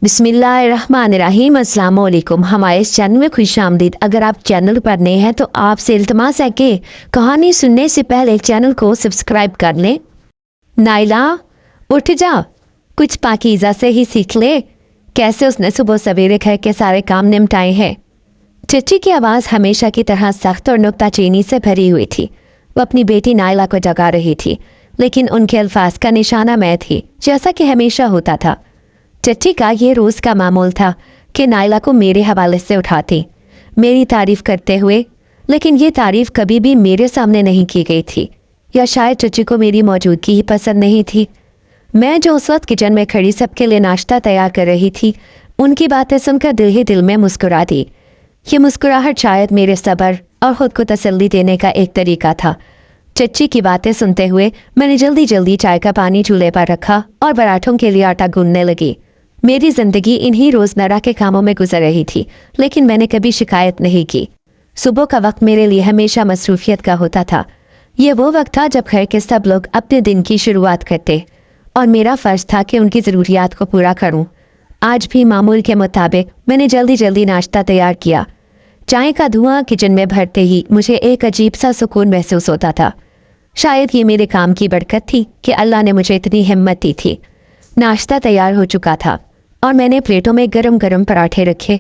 बिस्मिल्लाहिर्रहमानिर्रहीम। अस्सलाम वालेकुम। हमारे इस चैनल में खुश आमदीद। अगर आप चैनल पर नए हैं तो आपसे इल्तमास है कि कहानी सुनने से पहले चैनल को सब्सक्राइब कर लें। नाइला उठ जा, कुछ पाकीज़ा से ही सीख ले। कैसे उसने सुबह सवेरे घर के सारे काम निपटाए हैं। चची की आवाज़ हमेशा की तरह सख्त और नुक्ताचीनी से भरी हुई थी। वो अपनी बेटी नाइला को जगा रही थी, लेकिन उनके अल्फाज का निशाना मैं थी, जैसा कि हमेशा होता था। चची का ये रोज़ का मामूल था कि नाइला को मेरे हवाले से उठाती, मेरी तारीफ़ करते हुए, लेकिन ये तारीफ़ कभी भी मेरे सामने नहीं की गई थी, या शायद चची को मेरी मौजूदगी ही पसंद नहीं थी। मैं जो उस वक्त किचन में खड़ी सबके लिए नाश्ता तैयार कर रही थी, उनकी बातें सुनकर दिल ही दिल में मुस्कुरा दी। ये मुस्कुराहट शायद मेरे सब्र और ख़ुद को तसल्ली देने का एक तरीका था। चच्ची की बातें सुनते हुए मैंने जल्दी जल्दी चाय का पानी चूल्हे पर रखा और पराठों के लिए आटा गूंदने लगी। मेरी ज़िंदगी इन्हीं रोज़मर्रा के कामों में गुजर रही थी, लेकिन मैंने कभी शिकायत नहीं की। सुबह का वक्त मेरे लिए हमेशा मसरूफियत का होता था। ये वो वक्त था जब घर के सब लोग अपने दिन की शुरुआत करते और मेरा फ़र्ज़ था कि उनकी ज़रूरियात को पूरा करूं। आज भी मामूल के मुताबिक मैंने जल्दी जल्दी नाश्ता तैयार किया। चाय का धुआं किचन में भरते ही मुझे एक अजीब सा सुकून महसूस होता था। शायद ये मेरे काम की बरकत थी कि अल्लाह ने मुझे इतनी हिम्मत दी थी। नाश्ता तैयार हो चुका था और मैंने प्लेटों में गरम गरम पराठे रखे।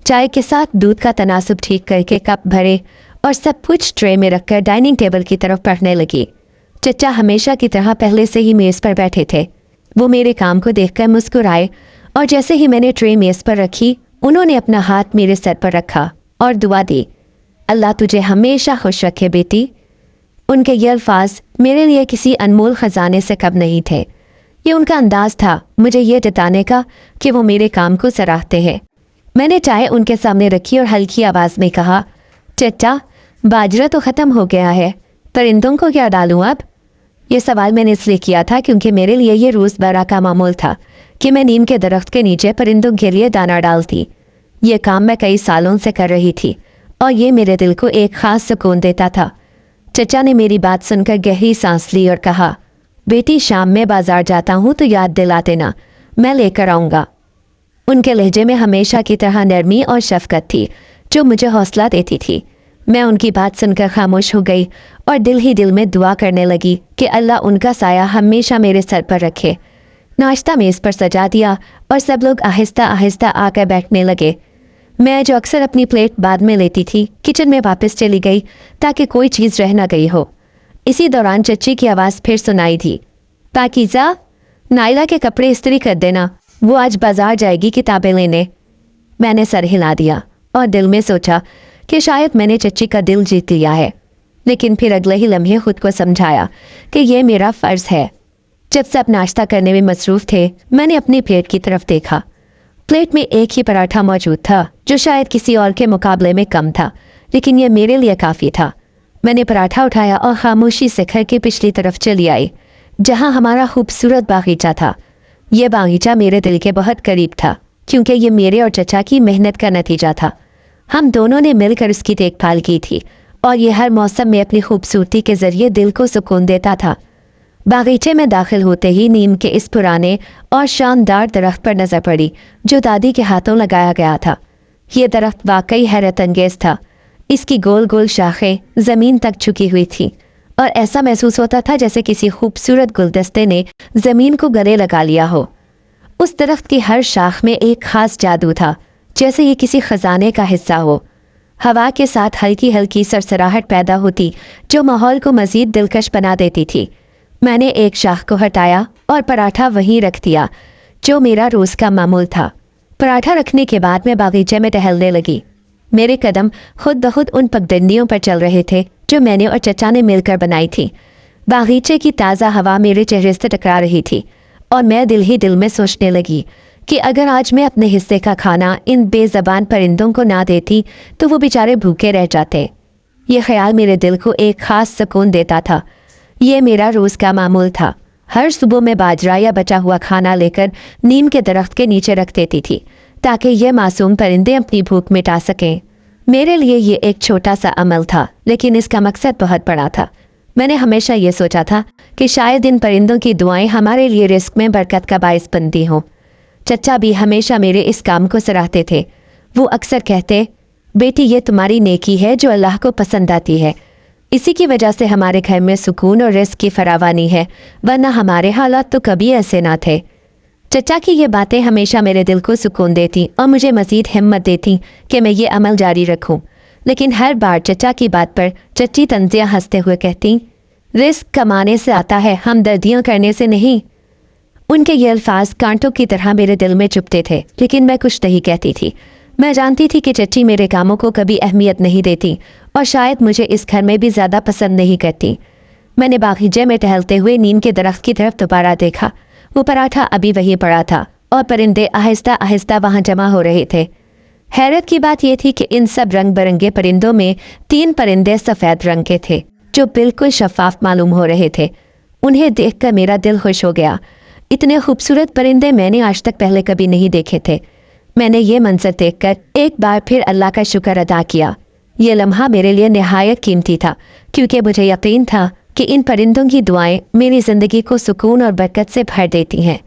चाय के साथ दूध का तनासुब ठीक करके कप भरे और सब कुछ ट्रे में रखकर डाइनिंग टेबल की तरफ बढ़ने लगी। चचा हमेशा की तरह पहले से ही मेज़ पर बैठे थे। वो मेरे काम को देखकर मुस्कुराए और जैसे ही मैंने ट्रे मेज़ पर रखी, उन्होंने अपना हाथ मेरे सर पर रखा और दुआ दी, अल्लाह तुझे हमेशा खुश रखे बेटी। उनके ये अल्फाज मेरे लिए किसी अनमोल ख़जाने से कम नहीं थे। ये उनका अंदाज़ था मुझे ये जताने का कि वो मेरे काम को सराहते हैं। मैंने चाय उनके सामने रखी और हल्की आवाज़ में कहा, चचा बाजरा तो ख़त्म हो गया है, परिंदों को क्या डालूं अब? ये सवाल मैंने इसलिए किया था क्योंकि मेरे लिए ये रोज़मर्रा का मामूल था कि मैं नीम के दरख्त के नीचे परिंदों के लिए दाना डालती। ये काम मैं कई सालों से कर रही थी और ये मेरे दिल को एक ख़ास सुकून देता था। चचा ने मेरी बात सुनकर गहरी सांस ली और कहा, बेटी शाम में बाजार जाता हूँ तो याद दिला देना, मैं लेकर आऊँगा। उनके लहजे में हमेशा की तरह नरमी और शफकत थी जो मुझे हौसला देती थी। मैं उनकी बात सुनकर खामोश हो गई और दिल ही दिल में दुआ करने लगी कि अल्लाह उनका साया हमेशा मेरे सर पर रखे। नाश्ता मेज़ पर सजा दिया और सब लोग आहिस्ता आहिस्ता आकर बैठने लगे। मैं जो अक्सर अपनी प्लेट बाद में लेती थी, किचन में वापस चली गई ताकि कोई चीज़ रह न गई हो। इसी दौरान चच्ची की आवाज़ फिर सुनाई थी, पाकीज़ा नाइला के कपड़े इस्त्री कर देना, वो आज बाजार जाएगी किताबें लेने। मैंने सर हिला दिया और दिल में सोचा कि शायद मैंने चच्ची का दिल जीत लिया है, लेकिन फिर अगले ही लम्हे खुद को समझाया कि यह मेरा फ़र्ज़ है। जब सब नाश्ता करने में मसरूफ़ थे, मैंने अपनी प्लेट की तरफ देखा। प्लेट में एक ही पराठा मौजूद था जो शायद किसी और के मुकाबले में कम था, लेकिन यह मेरे लिए काफ़ी था। मैंने पराठा उठाया और खामोशी से घर की पिछली तरफ चली आई, जहां हमारा खूबसूरत बागीचा था। यह बागीचा मेरे दिल के बहुत करीब था क्योंकि ये मेरे और चचा की मेहनत का नतीजा था। हम दोनों ने मिलकर उसकी देखभाल की थी और ये हर मौसम में अपनी खूबसूरती के ज़रिए दिल को सुकून देता था। बागीचे में दाखिल होते ही नीम के इस पुराने और शानदार दरख्त पर नज़र पड़ी जो दादी के हाथों लगाया गया था। ये दरख्त वाकई हैरत अंगेज़ था। इसकी गोल गोल शाखें ज़मीन तक झुकी हुई थी और ऐसा महसूस होता था जैसे किसी खूबसूरत गुलदस्ते ने ज़मीन को गले लगा लिया हो। उस दरख्त की हर शाख में एक ख़ास जादू था, जैसे ये किसी ख़जाने का हिस्सा हो। हवा के साथ हल्की हल्की सरसराहट पैदा होती जो माहौल को मज़ीद दिलकश बना देती थी। मैंने एक शाख को हटाया और पराठा वहीं रख दिया जो मेरा रोज़ का मामूल था। पराठा रखने के बाद मैं बागीचे में टहलने लगी। मेरे कदम खुद ब खुद उन पगडंडियों पर चल रहे थे जो मैंने और चचा ने मिलकर बनाई थी। बागीचे की ताज़ा हवा मेरे चेहरे से टकरा रही थी और मैं दिल ही दिल में सोचने लगी कि अगर आज मैं अपने हिस्से का खाना इन बेज़बान परिंदों को ना देती तो वो बेचारे भूखे रह जाते। ये ख्याल मेरे दिल को एक ख़ास सुकून देता था। ये मेरा रोज़ का मामूल था। हर सुबह मैं बाजरा या बचा हुआ खाना लेकर नीम के दरख्त के नीचे रख देती थी ताकि ये मासूम परिंदे अपनी भूख मिटा सकें। मेरे लिए ये एक छोटा सा अमल था, लेकिन इसका मकसद बहुत बड़ा था। मैंने हमेशा ये सोचा था कि शायद इन परिंदों की दुआएं हमारे लिए रिस्क में बरकत का बायस बनती हों। चचा भी हमेशा मेरे इस काम को सराहते थे। वो अक्सर कहते, बेटी ये तुम्हारी नेकी है जो अल्लाह को पसंद आती है, इसी की वजह से हमारे घर में सुकून और रिस्क की फरावानी है, वरना हमारे हालात तो कभी ऐसे ना थे। चचा की ये बातें हमेशा मेरे दिल को सुकून देती और मुझे मज़ीद हिम्मत देती कि मैं ये अमल जारी रखूं। लेकिन हर बार चचा की बात पर चच्ची तंजिया हंसते हुए कहती, रिस्क कमाने से आता है, हमदर्दियाँ करने से नहीं। उनके ये अल्फाज कांटों की तरह मेरे दिल में चुभते थे, लेकिन मैं कुछ नहीं कहती थी। मैं जानती थी कि चच्ची मेरे कामों को कभी अहमियत नहीं देती और शायद मुझे इस घर में भी ज़्यादा पसंद नहीं करती। मैंने बागीचे में टहलते हुए नीम के दरख्त की तरफ दोबारा देखा। वो पराठा अभी वहीं पड़ा था और परिंदे आहिस्ता आहिस्ता वहाँ जमा हो रहे थे। हैरत की बात यह थी कि इन सब रंग बिरंगे परिंदों में 3 परिंदे सफ़ेद रंग के थे जो बिल्कुल शफाफ मालूम हो रहे थे। उन्हें देखकर मेरा दिल खुश हो गया। इतने खूबसूरत परिंदे मैंने आज तक पहले कभी नहीं देखे थे। मैंने ये मंजर देखकर एक बार फिर अल्लाह का शुक्र अदा किया। ये लम्हा मेरे लिए निहायत कीमती था, क्योंकि मुझे यकीन था कि इन परिंदों की दुआएं मेरी ज़िंदगी को सुकून और बरकत से भर देती हैं।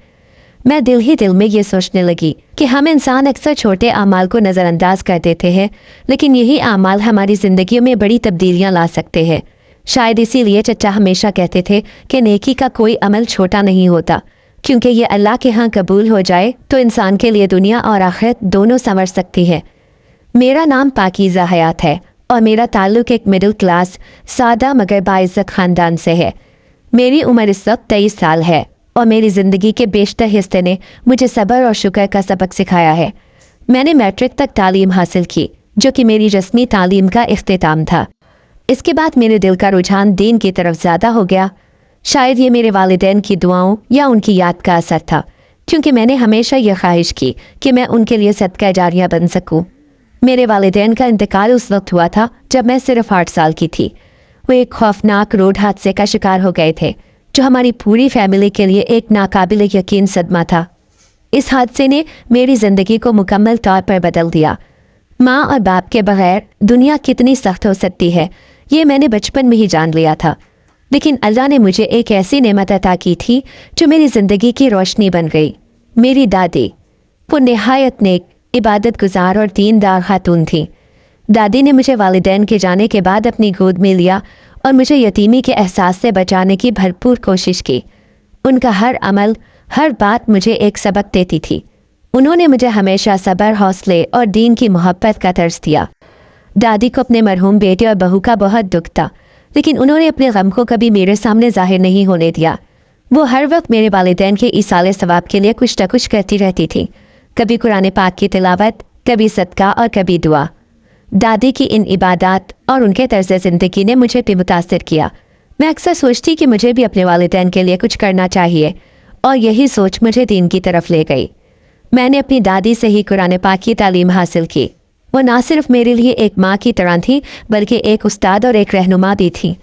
मैं दिल ही दिल में ये सोचने लगी कि हम इंसान अक्सर छोटे आमाल को नज़रअंदाज कर देते हैं, लेकिन यही आमाल हमारी ज़िंदगी में बड़ी तब्दीलियाँ ला सकते हैं। शायद इसीलिए चचा हमेशा कहते थे कि नेकी का कोई अमल छोटा नहीं होता, क्योंकि ये अल्लाह के यहाँ कबूल हो जाए तो इंसान के लिए दुनिया और आखिरत दोनों संवर सकती है। मेरा नाम पाकीज़ा हयात है और मेरा ताल्लुक़ एक मिडिल क्लास सादा मगर बाइज़्ज़त ख़ानदान से है। मेरी उम्र इस वक्त 23 साल है और मेरी ज़िंदगी के बेशतर हिस्से ने मुझे सब्र और शुक्र का सबक सिखाया है। मैंने मैट्रिक तक तालीम हासिल की, जो कि मेरी रस्मी तालीम का इख्तिताम था। इसके बाद मेरे दिल का रुझान दीन की तरफ ज़्यादा हो गया। शायद ये मेरे वालिदैन की दुआओं या उनकी याद का असर था, क्योंकि मैंने हमेशा यह ख्वाहिश की कि मैं उनके लिए सदका जारिया बन सकूं। मेरे वालिदैन का इंतकाल उस वक्त हुआ था जब मैं सिर्फ 8 साल की थी। वो एक खौफनाक रोड हादसे का शिकार हो गए थे, जो हमारी पूरी फैमिली के लिए एक नाकाबिल यकीन सदमा था। इस हादसे ने मेरी ज़िंदगी को मुकम्मल तौर पर बदल दिया। माँ और बाप के बगैर दुनिया कितनी सख्त हो सकती है, ये मैंने बचपन में ही जान लिया था। लेकिन अल्लाह ने मुझे एक ऐसी नेमत अता की थी जो मेरी ज़िंदगी की रोशनी बन गई। मेरी दादी, वो निहायत नेक, इबादत गुजार और दीनदार खातून थी। दादी ने मुझे वालिदैन के जाने के बाद अपनी गोद में लिया और मुझे यतीमी के एहसास से बचाने की भरपूर कोशिश की। उनका हर अमल, हर बात मुझे एक सबक देती थी। उन्होंने मुझे हमेशा सब्र, हौसले और दीन की मोहब्बत का दर्स दिया। दादी को अपने मरहूम बेटे और बहू का बहुत दुख था, लेकिन उन्होंने अपने गम को कभी मेरे सामने जाहिर नहीं होने दिया। वो हर वक्त मेरे वालिदैन के ईसाले सवाब के लिए कुछ न कुछ करती रहती थी, कभी कुरान पाक की तिलावत, कभी सदका और कभी दुआ। दादी की इन इबादत और उनके तर्ज ज़िंदगी ने मुझे भी मुतासिर किया। मैं अक्सर सोचती कि मुझे भी अपने वालिदैन के लिए कुछ करना चाहिए, और यही सोच मुझे दीन की तरफ ले गई। मैंने अपनी दादी से ही कुरान पाक की तालीम हासिल की। वो ना सिर्फ मेरे लिए एक माँ की तरह थी, बल्कि एक उस्ताद और एक रहनुमा भी थी।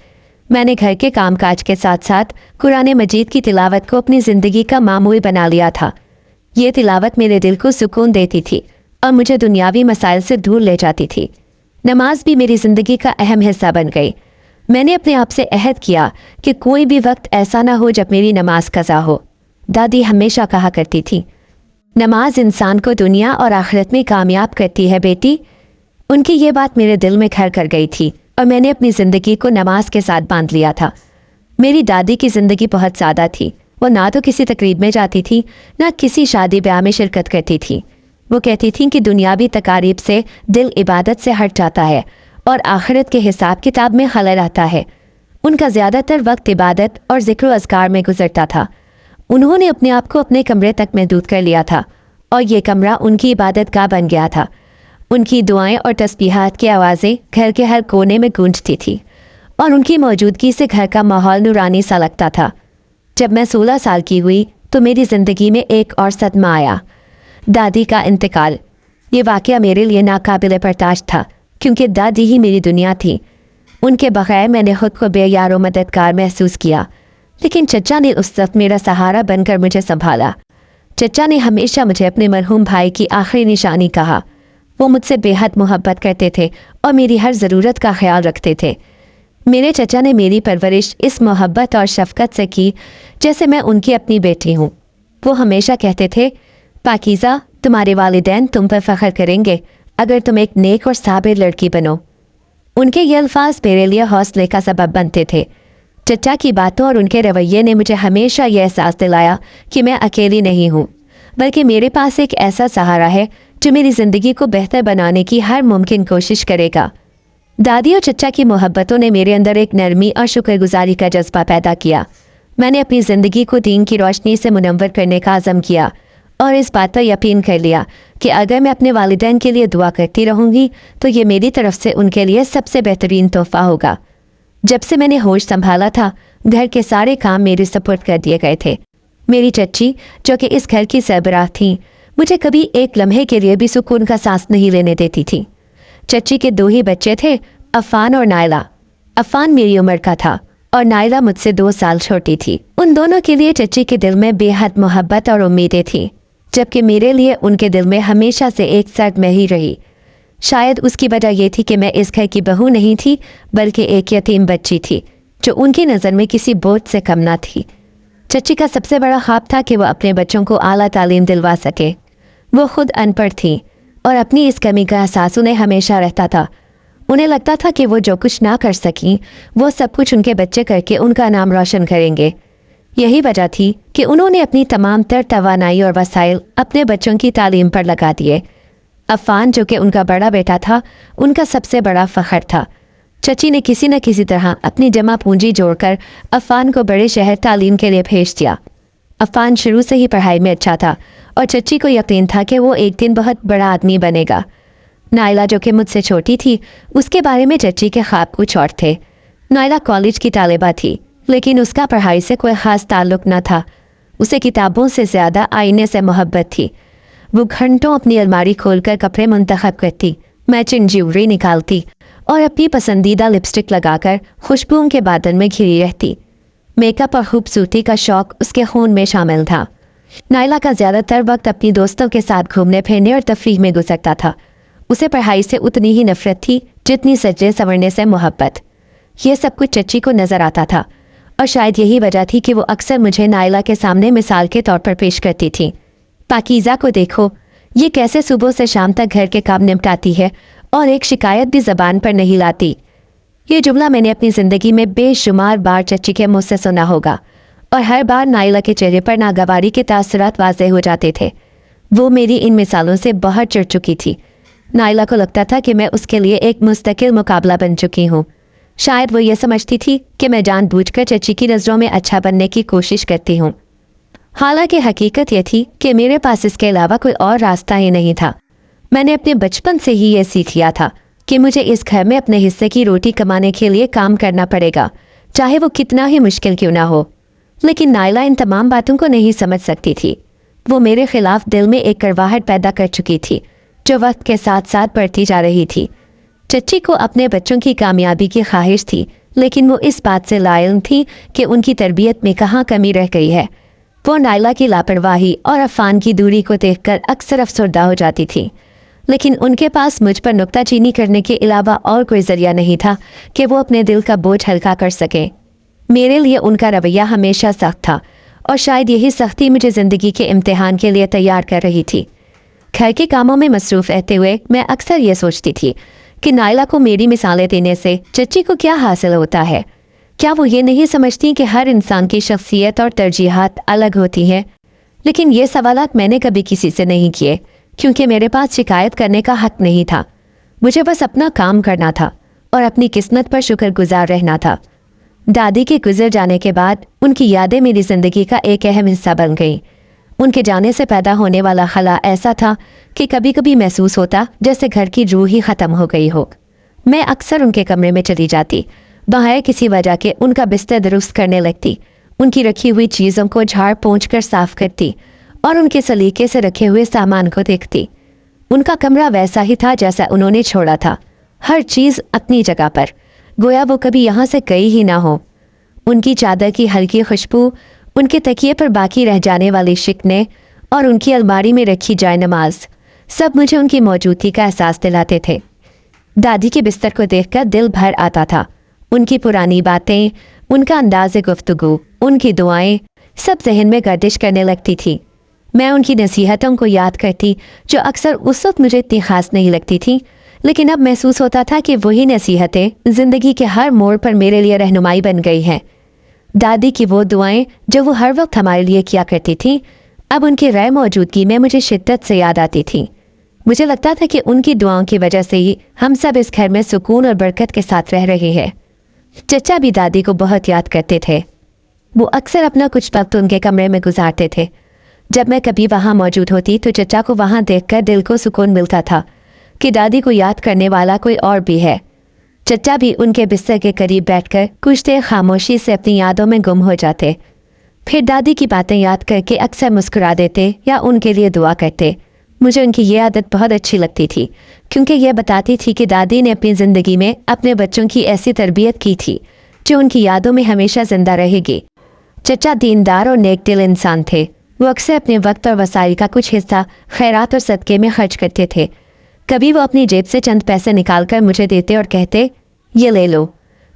मैंने घर के कामकाज के साथ साथ कुरान मजीद की तिलावत को अपनी ज़िंदगी का मामूल बना लिया था। ये तिलावत मेरे दिल को सुकून देती थी और मुझे दुनियावी मसाइल से दूर ले जाती थी। नमाज भी मेरी ज़िंदगी का अहम हिस्सा बन गई। मैंने अपने आप से अहद किया कि कोई भी वक्त ऐसा ना हो जब मेरी नमाज कज़ा हो। दादी हमेशा कहा करती थी, नमाज इंसान को दुनिया और आखिरत में कामयाब करती है बेटी। उनकी ये बात मेरे दिल में घर कर गई थी और मैंने अपनी ज़िंदगी को नमाज के साथ बांध लिया था। मेरी दादी की ज़िंदगी बहुत सादा थी। वो ना तो किसी तकरीब में जाती थी, ना किसी शादी ब्याह में शिरकत करती थी। वो कहती थी कि दुनियावी तकारीब से दिल इबादत से हट जाता है और आखिरत के हिसाब किताब में खलल आता है। उनका ज़्यादातर वक्त इबादत और ज़िक्र अज़कार में गुजरता था। उन्होंने अपने आप को अपने कमरे तक महदूद कर लिया था और ये कमरा उनकी इबादत का बन गया था। उनकी दुआएं और तस्बीहात की आवाज़ें घर के हर कोने में गूंजती थी और उनकी मौजूदगी से घर का माहौल नूरानी सा लगता था। जब मैं 16 साल की हुई तो मेरी ज़िंदगी में एक और सदमा आया, दादी का इंतकाल। ये वाक़या मेरे लिए नाकाबिल बर्दाश्त था, क्योंकि दादी ही मेरी दुनिया थी। उनके बगैर मैंने खुद को बेयार व मददगार महसूस किया, लेकिन चचा ने उस वक्त मेरा सहारा बनकर मुझे संभाला। चचा ने हमेशा मुझे अपने मरहूम भाई की आखिरी निशानी कहा। वो मुझसे बेहद मोहब्बत करते थे और मेरी हर ज़रूरत का ख्याल रखते थे। मेरे चचा ने मेरी परवरिश इस मोहब्बत और शफ़क़त से की जैसे मैं उनकी अपनी बेटी हूँ। वो हमेशा कहते थे, पाकीज़ा, तुम्हारे वालिदैन तुम पर फख्र करेंगे अगर तुम एक नेक और साबिर लड़की बनो। उनके ये अल्फाज मेरे लिए हौसले का सबब बनते थे। चचा की बातों और उनके रवैये ने मुझे हमेशा यह एहसास दिलाया कि मैं अकेली नहीं हूँ, बल्कि मेरे पास एक ऐसा सहारा है जो मेरी ज़िंदगी को बेहतर बनाने की हर मुमकिन कोशिश करेगा। दादी और चचा की मोहब्बतों ने मेरे अंदर एक नरमी और शुक्रगुजारी का जज्बा पैदा किया। मैंने अपनी ज़िंदगी को दीन की रोशनी से मुनव्वर करने का अज़म किया और इस बात पर यकीन कर लिया कि अगर मैं अपने वालिदैन के लिए दुआ करती रहूँगी तो ये मेरी तरफ से उनके लिए सबसे बेहतरीन तोहफ़ा होगा। जब से मैंने होश संभाला था, घर के सारे काम मेरे सपुर्द कर दिए गए थे। मेरी चच्ची, जो कि इस घर की सरबराह थी, मुझे कभी एक लम्हे के लिए भी सुकून का सांस नहीं लेने देती थी। चच्ची के 2 ही बच्चे थे, अफ़ान और नायला। अफ़ान मेरी उम्र का था और नायला मुझसे 2 साल छोटी थी। उन दोनों के लिए चच्ची के दिल में बेहद मोहब्बत और उम्मीदें थीं, जबकि मेरे लिए उनके दिल में हमेशा से एक सर्द में ही रही। शायद उसकी वजह यह थी कि मैं इस घर की बहू नहीं थी, बल्कि एक यतीम बच्ची थी जो उनकी नज़र में किसी बोझ से कम ना थी। चच्ची का सबसे बड़ा ख्वाब था कि वह अपने बच्चों को आला तालीम दिलवा सके। वो खुद अनपढ़ थी और अपनी इस कमी का एहसास उन्हें हमेशा रहता था। उन्हें लगता था कि वो जो कुछ ना कर सकीं, वो सब कुछ उनके बच्चे करके उनका नाम रोशन करेंगे। यही वजह थी कि उन्होंने अपनी तमाम तर तवानाई और वसाइल अपने बच्चों की तालीम पर लगा दिए। अफ़ान, जो कि उनका बड़ा बेटा था, उनका सबसे बड़ा फ़ख्र था। चची ने किसी न किसी तरह अपनी जमा पूंजी जोड़कर अफ़ान को बड़े शहर तालीम के लिए भेज दिया। अफ़ान शुरू से ही पढ़ाई में अच्छा था और चची को यकीन था कि वो एक दिन बहुत बड़ा आदमी बनेगा। नायला, जो कि मुझसे छोटी थी, उसके बारे में चची के ख्वाब कुछ और थे। नायला कॉलेज की तालिबा थी, लेकिन उसका पढ़ाई से कोई ख़ास ताल्लुक़ न था। उसे किताबों से ज़्यादा आईने से मोहब्बत थी। वो घंटों अपनी अलमारी खोलकर कपड़े मुंतखब करती, मैचिंग ज्वेलरी निकालती और अपनी पसंदीदा लिपस्टिक लगाकर खुशबुओं के बादल में घिरी रहती। मेकअप और खूबसूरती का शौक उसके खून में शामिल था। नायला का ज़्यादातर वक्त अपनी दोस्तों के साथ घूमने फिरने और तफरीह में गुजरता था। उसे पढ़ाई से उतनी ही नफरत थी जितनी सजने संवरने से मोहब्बत। यह सब कुछ चच्ची को नज़र आता था और शायद यही वजह थी कि वो अक्सर मुझे नायला के सामने मिसाल के तौर पर पेश करती थी। पाकीज़ा को देखो, ये कैसे सुबह से शाम तक घर के काम निपटाती है और एक शिकायत भी ज़बान पर नहीं लाती। ये जुमला मैंने अपनी ज़िंदगी में बेशुमार बार चच्ची के मुँह से सुना होगा और हर बार नायला के चेहरे पर नागवारी के तासुरात वाज़ेह हो जाते थे। वो मेरी इन मिसालों से बहुत चिढ़ चुकी थी। नायला को लगता था कि मैं उसके लिए एक मुस्तकिल मुकाबला बन चुकी हूँ। शायद वो ये समझती थी कि मैं जानबूझकर चच्ची की नज़रों में अच्छा बनने की कोशिश करती हूँ। हालांकि हकीकत यह थी कि मेरे पास इसके अलावा कोई और रास्ता ही नहीं था। मैंने अपने बचपन से ही ये सीख लिया था कि मुझे इस घर में अपने हिस्से की रोटी कमाने के लिए काम करना पड़ेगा, चाहे वो कितना ही मुश्किल क्यों ना हो। लेकिन नायला इन तमाम बातों को नहीं समझ सकती थी। वो मेरे खिलाफ दिल में एक कड़वाहट पैदा कर चुकी थी, जो वक्त के साथ साथ बढ़ती जा रही थी। चच्ची को अपने बच्चों की कामयाबी की ख्वाहिश थी, लेकिन वो इस बात से लाइल थी कि उनकी तरबियत में कहाँ कमी रह गई है। वो नायला की लापरवाही और अफ़ान की दूरी को देखकर अक्सर अफसरदा हो जाती थी, लेकिन उनके पास मुझ पर नुक्ताचीनी करने के अलावा और कोई ज़रिया नहीं था कि वो अपने दिल का बोझ हल्का कर सके। मेरे लिए उनका रवैया हमेशा सख्त था और शायद यही सख्ती मुझे ज़िंदगी के इम्तिहान के लिए तैयार कर रही थी। घर के कामों में मसरूफ़ रहते हुए मैं अक्सर ये सोचती थी कि नायला को मेरी मिसालें देने से चच्ची को क्या हासिल होता है। क्या वो ये नहीं समझती कि हर इंसान की शख्सियत और तरजीहात अलग होती हैं? लेकिन ये सवालात मैंने कभी किसी से नहीं किए, क्योंकि मेरे पास शिकायत करने का हक नहीं था। मुझे बस अपना काम करना था और अपनी किस्मत पर शुक्रगुजार रहना था। दादी के गुजर जाने के बाद उनकी यादें मेरी ज़िंदगी का एक अहम हिस्सा बन गईं। उनके जाने से पैदा होने वाला खला ऐसा था कि कभी कभी महसूस होता जैसे घर की रूह ही ख़त्म हो गई हो। मैं अक्सर उनके कमरे में चली जाती, बगैर किसी वजह के उनका बिस्तर दुरुस्त करने लगती, उनकी रखी हुई चीज़ों को झाड़ पोंछ कर साफ़ करती और उनके सलीके से रखे हुए सामान को देखती। उनका कमरा वैसा ही था जैसा उन्होंने छोड़ा था, हर चीज़ अपनी जगह पर, गोया वो कभी यहाँ से गई ही ना हो। उनकी चादर की हल्की खुशबू, उनके तकिए पर बाकी रह जाने वाली शिकने और उनकी अलमारी में रखी जाए नमाज, सब मुझे उनकी मौजूदगी का एहसास दिलाते थे। दादी के बिस्तर को देखकर दिल भर आता था। उनकी पुरानी बातें, उनका अंदाज़ गुफ्तगू, उनकी दुआएं सब जहन में गर्दिश करने लगती थी। मैं उनकी नसीहतों को याद करती जो अक्सर उस वक्त मुझे इतनी खास नहीं लगती थी, लेकिन अब महसूस होता था कि वही नसीहतें ज़िंदगी के हर मोड़ पर मेरे लिए रहनुमाई बन गई हैं। दादी की वो दुआएं जो वो हर वक्त हमारे लिए किया करती थीं, अब उनकी गैर मौजूदगी में मुझे शिद्दत से याद आती थी। मुझे लगता था कि उनकी दुआओं की वजह से ही हम सब इस घर में सुकून और बरकत के साथ रह रहे हैं। चचा भी दादी को बहुत याद करते थे। वो अक्सर अपना कुछ वक्त उनके कमरे में गुजारते थे। जब मैं कभी वहाँ मौजूद होती तो चचा को वहाँ देखकर दिल को सुकून मिलता था कि दादी को याद करने वाला कोई और भी है। चचा भी उनके बिस्तर के करीब बैठकर कुछ देर खामोशी से अपनी यादों में गुम हो जाते, फिर दादी की बातें याद करके अक्सर मुस्कुरा देते या उनके लिए दुआ करते। मुझे उनकी ये आदत बहुत अच्छी लगती थी, क्योंकि यह बताती थी कि दादी ने अपनी ज़िंदगी में अपने बच्चों की ऐसी तरबियत की थी जो उनकी यादों में हमेशा जिंदा रहेगी। चचा दीनदार और नेक दिल इंसान थे। वो अक्सर अपने वक्त और वसाइल का कुछ हिस्सा खैरात और सदक़े में खर्च करते थे। कभी वो अपनी जेब से चंद पैसे निकालकर मुझे देते और कहते, ये ले लो,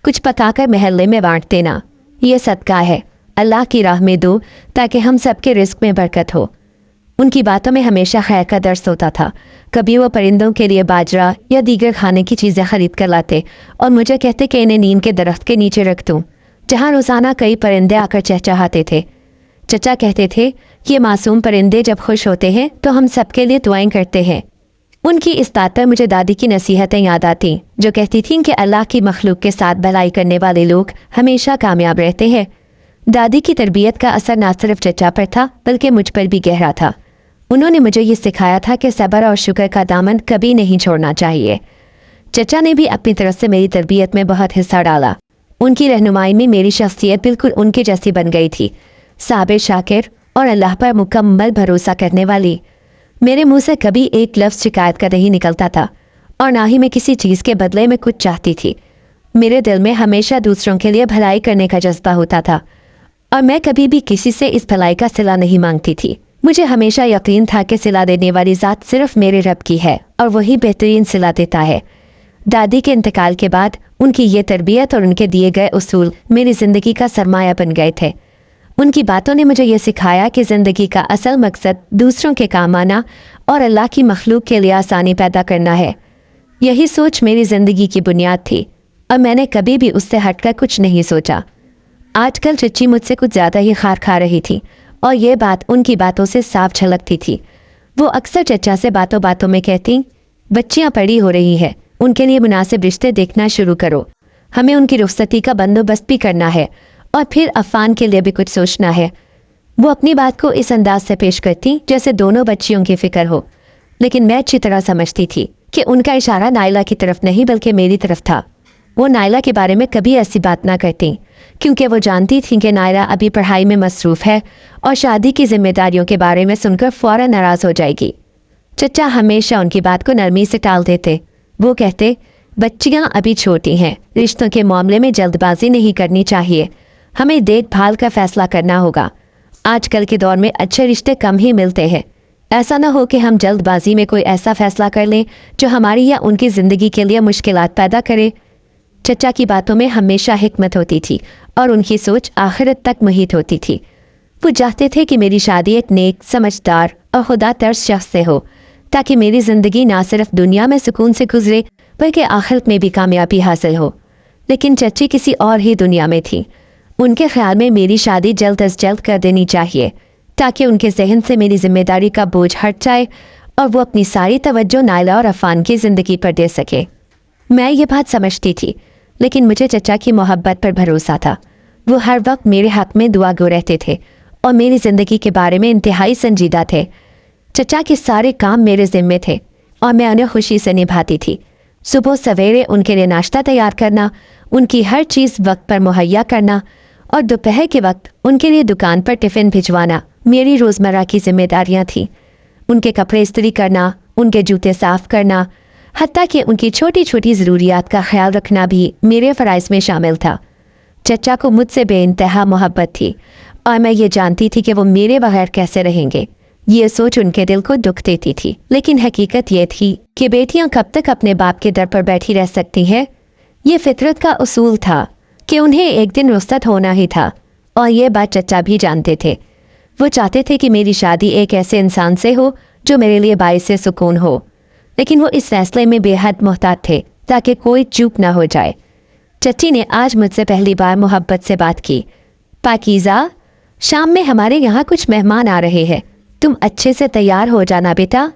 कुछ पकाकर महल्ले में बांट देना, ये सदका है, अल्लाह की राह में दो ताकि हम सबके रिस्क में बरकत हो। उनकी बातों में हमेशा खैर का दर्स होता था। कभी वो परिंदों के लिए बाजरा या दीगर खाने की चीज़ें खरीद कर लाते और मुझे कहते कि इन्हें नीम के दरख्त के नीचे रख दूँ, जहाँ रोज़ाना कई परिंदे आकर चहचहाते थे। चचा कहते थे, ये मासूम परिंदे जब खुश होते हैं तो हम सबके लिए दुआएं करते हैं। उनकी इस बात पर मुझे दादी की नसीहतें याद आती जो कहती थीं कि अल्लाह की मखलूक के साथ भलाई करने वाले लोग हमेशा कामयाब रहते हैं। दादी की तरबियत का असर न सिर्फ चचा पर था बल्कि मुझ पर भी गहरा था। उन्होंने मुझे ये सिखाया था कि सब्र और शुक्र का दामन कभी नहीं छोड़ना चाहिए। चचा ने भी अपनी तरफ से मेरी तरबियत में बहुत हिस्सा डाला। उनकी रहनुमाई में मेरी शख्सियत बिल्कुल उनके जैसी बन गई थी, साबिर, शाकिर और अल्लाह पर मुकम्मल भरोसा करने वाली। मेरे मुंह से कभी एक लफ्ज़ शिकायत का नहीं निकलता था और ना ही मैं किसी चीज़ के बदले में कुछ चाहती थी। मेरे दिल में हमेशा दूसरों के लिए भलाई करने का जज्बा होता था और मैं कभी भी किसी से इस भलाई का सिला नहीं मांगती थी। मुझे हमेशा यकीन था कि सिला देने वाली ज़ात सिर्फ मेरे रब की है और वही बेहतरीन सिला देता है। दादी के इंतकाल के बाद उनकी ये तरबियत और उनके दिए गए उसूल मेरी ज़िंदगी का सरमाया बन गए थे। उनकी बातों ने मुझे ये सिखाया कि ज़िंदगी का असल मकसद दूसरों के काम आना और अल्लाह की मखलूक के लिए आसानी पैदा करना है। यही सोच मेरी ज़िंदगी की बुनियाद थी और मैंने कभी भी उससे हटकर कुछ नहीं सोचा। आजकल चच्ची मुझसे कुछ ज़्यादा ही खार खा रही थी और ये बात उनकी बातों से साफ झलकती थी। वो अक्सर चचा से बातों बातों में कहती, बच्चियाँ बड़ी हो रही है, उनके लिए मुनासिब रिश्ते देखना शुरू करो, हमें उनकी रुखसती का बंदोबस्त भी करना है और फिर अफ़ान के लिए भी कुछ सोचना है। वो अपनी बात को इस अंदाज से पेश करती जैसे दोनों बच्चियों की फ़िक्र हो, लेकिन मैं अच्छी तरह समझती थी कि उनका इशारा नाइला की तरफ नहीं बल्कि मेरी तरफ था। वो नाइला के बारे में कभी ऐसी बात ना करती क्योंकि वो जानती थी कि नाइला अभी पढ़ाई में मसरूफ़ है और शादी की जिम्मेदारियों के बारे में सुनकर फ़ौरन नाराज़ हो जाएगी। चचा हमेशा उनकी बात को नरमी से टाल देते। वो कहते, बच्चियाँ अभी छोटी हैं, रिश्तों के मामले में जल्दबाजी नहीं करनी चाहिए, हमें देखभाल का फ़ैसला करना होगा। आजकल के दौर में अच्छे रिश्ते कम ही मिलते हैं। ऐसा ना हो कि हम जल्दबाजी में कोई ऐसा फ़ैसला कर लें जो हमारी या उनकी ज़िंदगी के लिए मुश्किलात पैदा करे। चचा की बातों में हमेशा हिकमत होती थी और उनकी सोच आखिरत तक मुहित होती थी। वो चाहते थे कि मेरी शादी एक नेक, समझदार और खुदा तर्स शख्स से हो ताकि मेरी ज़िंदगी ना सिर्फ दुनिया में सुकून से गुजरे बल्कि आखिरत में भी कामयाबी हासिल हो। लेकिन चची किसी और ही दुनिया में थी। उनके ख्याल में मेरी शादी जल्द अज जल्द कर देनी चाहिए ताकि उनके जहन से मेरी जिम्मेदारी का बोझ हट जाए और वो अपनी सारी तवज्जो नाइला और अफ़ान की ज़िंदगी पर दे सके। मैं ये बात समझती थी, लेकिन मुझे चचा की मोहब्बत पर भरोसा था। वो हर वक्त मेरे हक़ में दुआ गो रहते थे और मेरी ज़िंदगी के बारे में इंतहाई संजीदा थे। चचा के सारे काम मेरे ज़िम्मे थे और मैं उन्हें खुशी से निभाती थी। सुबह सवेरे उनके लिए नाश्ता तैयार करना, उनकी हर चीज़ वक्त पर मुहैया करना और दोपहर के वक्त उनके लिए दुकान पर टिफ़िन भिजवाना मेरी रोज़मर्रा की जिम्मेदारियां थीं। उनके कपड़े इस्त्री करना, उनके जूते साफ़ करना, हत्ता कि उनकी छोटी छोटी ज़रूरियात का ख्याल रखना भी मेरे फ़राइज़ में शामिल था। चचा को मुझसे बेइंतहा मोहब्बत थी और मैं ये जानती थी कि वो मेरे बगैर कैसे रहेंगे। ये सोच उनके दिल को दुख देती थी, लेकिन हकीकत ये थी कि बेटियां कब तक अपने बाप के दर पर बैठी रह सकती हैं। ये फितरत का उसूल था कि उन्हें एक दिन रुखसत होना ही था और ये बात चचा भी जानते थे। वो चाहते थे कि मेरी शादी एक ऐसे इंसान से हो जो मेरे लिए बाइस सुकून हो, लेकिन वो इस फैसले में बेहद मोहतात थे ताकि कोई चूक ना हो जाए। चच्ची ने आज मुझसे पहली बार मोहब्बत से बात की। पाकीज़ा, शाम में हमारे यहाँ कुछ मेहमान आ रहे हैं, तुम अच्छे से तैयार हो जाना बेटा।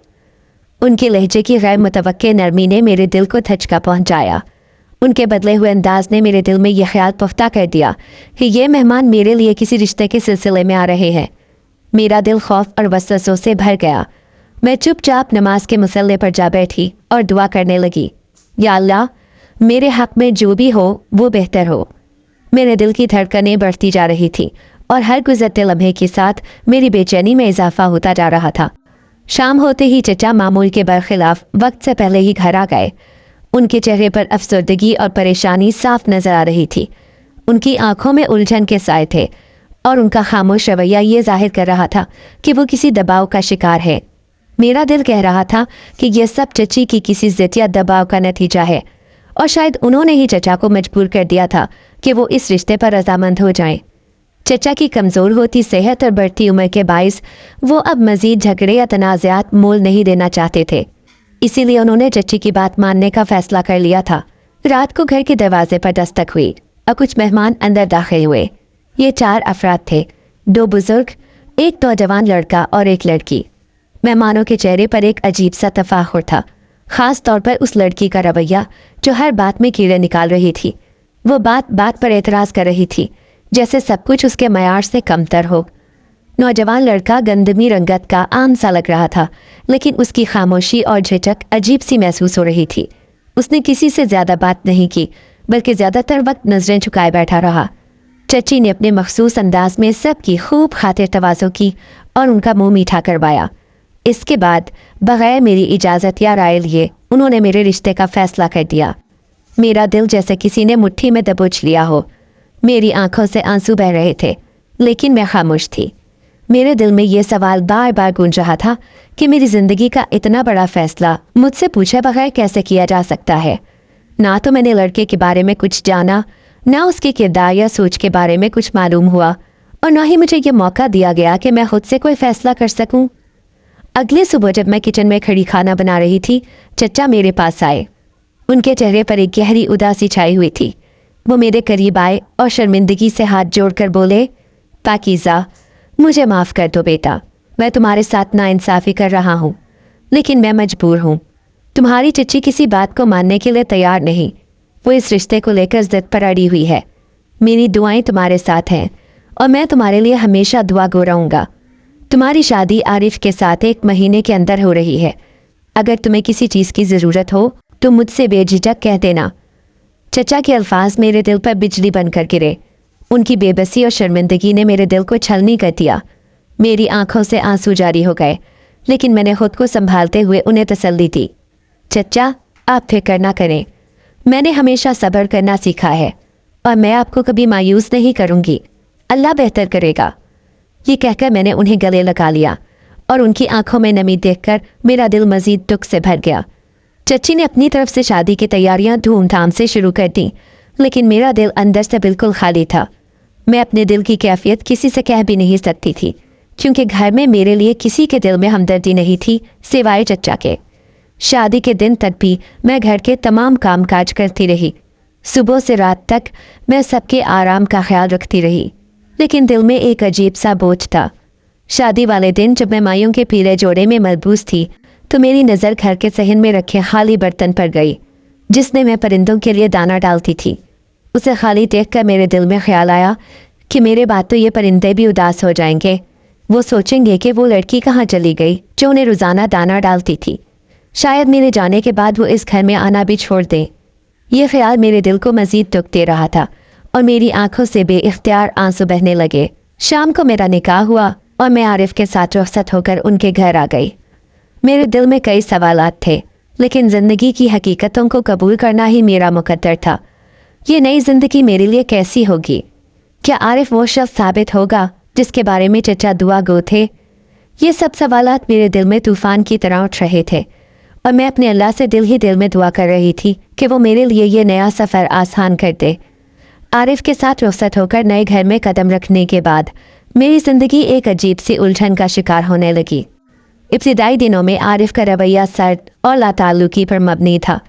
उनके लहजे की गैर मुतवक्के नरमी ने मेरे दिल को धचका पहुंचाया। उनके बदले हुए अंदाज ने मेरे दिल में यह ख्याल पुख्ता कर दिया कि ये मेहमान मेरे लिए किसी रिश्ते के सिलसिले में आ रहे हैं। मेरा दिल खौफ और वसवसों से भर गया। मैं चुपचाप नमाज के मुसल्ले पर जा बैठी और दुआ करने लगी, या अल्लाह, मेरे हक़ में जो भी हो वो बेहतर हो। मेरे दिल की धड़कनें बढ़ती जा रही थी और हर गुजरते लम्हे के साथ मेरी बेचैनी में इजाफा होता जा रहा था। शाम होते ही चचा मामूल के बरखिलाफ वक्त से पहले ही घर आ गए। उनके चेहरे पर अफसरदगी और परेशानी साफ नजर आ रही थी। उनकी आंखों में उलझन के साए थे और उनका खामोश रवैया ये जाहिर कर रहा था कि वो किसी दबाव का शिकार है। मेरा दिल कह रहा था कि यह सब चची की किसी जिद या दबाव का नतीजा है और शायद उन्होंने ही चचा को मजबूर कर दिया था कि वो इस रिश्ते पर रजामंद हो जाएं। चचा की कमज़ोर होती सेहत और बढ़ती उम्र के बाइस वो अब मज़ीद झगड़े या तनाज़ात मोल नहीं देना चाहते थे। इसीलिए उन्होंने चची की बात मानने का फैसला कर लिया था। रात को घर के दरवाजे पर दस्तक हुई और कुछ मेहमान अंदर दाखिल हुए। ये 4 अफराद थे, 2 बुजुर्ग, एक नौजवान लड़का और एक लड़की। मेहमानों के चेहरे पर एक अजीब सा तफाखुर था, ख़ास तौर पर उस लड़की का रवैया जो हर बात में कीड़े निकाल रही थी। वो बात बात पर एतराज़ कर रही थी, जैसे सब कुछ उसके मयार से कमतर हो। नौजवान लड़का गंदमी रंगत का आम सा लग रहा था, लेकिन उसकी खामोशी और झिझक अजीब सी महसूस हो रही थी। उसने किसी से ज़्यादा बात नहीं की, बल्कि ज़्यादातर वक्त नज़रें झुकाए बैठा रहा। चची ने अपने मखसूस अंदाज में सबकी खूब खातिर तवाज़ो की और उनका मुंह मीठा करवाया। इसके बाद बगैर मेरी इजाज़त या राय लिए उन्होंने मेरे रिश्ते का फ़ैसला कर दिया। मेरा दिल जैसे किसी ने मुट्ठी में दबोच लिया हो। मेरी आंखों से आंसू बह रहे थे, लेकिन मैं खामोश थी। मेरे दिल में ये सवाल बार बार गूंज रहा था कि मेरी ज़िंदगी का इतना बड़ा फ़ैसला मुझसे पूछे बगैर कैसे किया जा सकता है। ना तो मैंने लड़के के बारे में कुछ जाना, ना उसके किरदार या सोच के बारे में कुछ मालूम हुआ, और ना ही मुझे ये मौका दिया गया कि मैं खुद से कोई फ़ैसला कर सकूं। अगले सुबह जब मैं किचन में खड़ी खाना बना रही थी, चचा मेरे पास आए। उनके चेहरे पर एक गहरी उदासी छाई हुई थी। वो मेरे करीब आए और शर्मिंदगी से हाथ जोड़कर बोले, पाकीज़ा, मुझे माफ़ कर दो बेटा, मैं तुम्हारे साथ नाइंसाफ़ी कर रहा हूँ, लेकिन मैं मजबूर हूँ। तुम्हारी चची किसी बात को मानने के लिए तैयार नहीं। वो इस रिश्ते को लेकर ज़िद पर अड़ी हुई है। मेरी दुआएं तुम्हारे साथ हैं और मैं तुम्हारे लिए हमेशा दुआ गो रहूँगा। तुम्हारी शादी आरिफ के साथ 1 महीने के अंदर हो रही है। अगर तुम्हें किसी चीज़ की ज़रूरत हो तो मुझसे बेझिझक कह देना। चचा के अल्फाज मेरे दिल पर बिजली बनकर गिरे। उनकी बेबसी और शर्मिंदगी ने मेरे दिल को छलनी कर दिया। मेरी आंखों से आंसू जारी हो गए, लेकिन मैंने खुद को संभालते हुए उन्हें तसल्ली दी। चचा, आप फिक्र ना करें, मैंने हमेशा सब्र करना सीखा है और मैं आपको कभी मायूस नहीं करूँगी। अल्लाह बेहतर करेगा। ये कहकर मैंने उन्हें गले लगा लिया और उनकी आंखों में नमी देखकर मेरा दिल मजीद दुख से भर गया। चची ने अपनी तरफ से शादी की तैयारियां धूमधाम से शुरू कर दी, लेकिन मेरा दिल अंदर से बिल्कुल खाली था। मैं अपने दिल की कैफियत किसी से कह भी नहीं सकती थी, क्योंकि घर में मेरे लिए किसी के दिल में हमदर्दी नहीं थी सिवाय चचा के। शादी के दिन तक भी मैं घर के तमाम काम काज करती रही। सुबह से रात तक मैं सबके आराम का ख्याल रखती रही, लेकिन दिल में एक अजीब सा बोझ था। शादी वाले दिन जब मैं मायूं के पीले जोड़े में मलबूस थी, तो मेरी नज़र घर के सहन में रखे खाली बर्तन पर गई, जिसने मैं परिंदों के लिए दाना डालती थी। उसे खाली देखकर मेरे दिल में ख्याल आया कि मेरे बाद तो ये परिंदे भी उदास हो जाएंगे। वो सोचेंगे कि वो लड़की कहाँ चली गई जो उन्हें रोज़ाना दाना डालती थी। शायद मेरे जाने के बाद वो इस घर में आना भी छोड़ दें। ये ख्याल मेरे दिल को मज़ीद दुख दे रहा था और मेरी आंखों से बेइख्तियार आंसू बहने लगे। शाम को मेरा निकाह हुआ और मैं आरिफ के साथ रुखसत होकर उनके घर आ गई। मेरे दिल में कई सवालात थे, लेकिन ज़िंदगी की हकीकतों को कबूल करना ही मेरा मुकद्दर था। ये नई ज़िंदगी मेरे लिए कैसी होगी? क्या आरिफ वो शख्स साबित होगा जिसके बारे में चचा दुआ गो थे? ये सब सवालात मेरे दिल में तूफ़ान की तरह उठ रहे थे और मैं अपने अल्लाह से दिल ही दिल में दुआ कर रही थी कि वो मेरे लिए ये नया सफ़र आसान कर दे। आरिफ के साथ रुखसत होकर नए घर में कदम रखने के बाद मेरी ज़िंदगी एक अजीब सी उलझन का शिकार होने लगी। इब्तिदाई दिनों में आरिफ का रवैया सर्द और लाताल्लुकी पर मबनी था।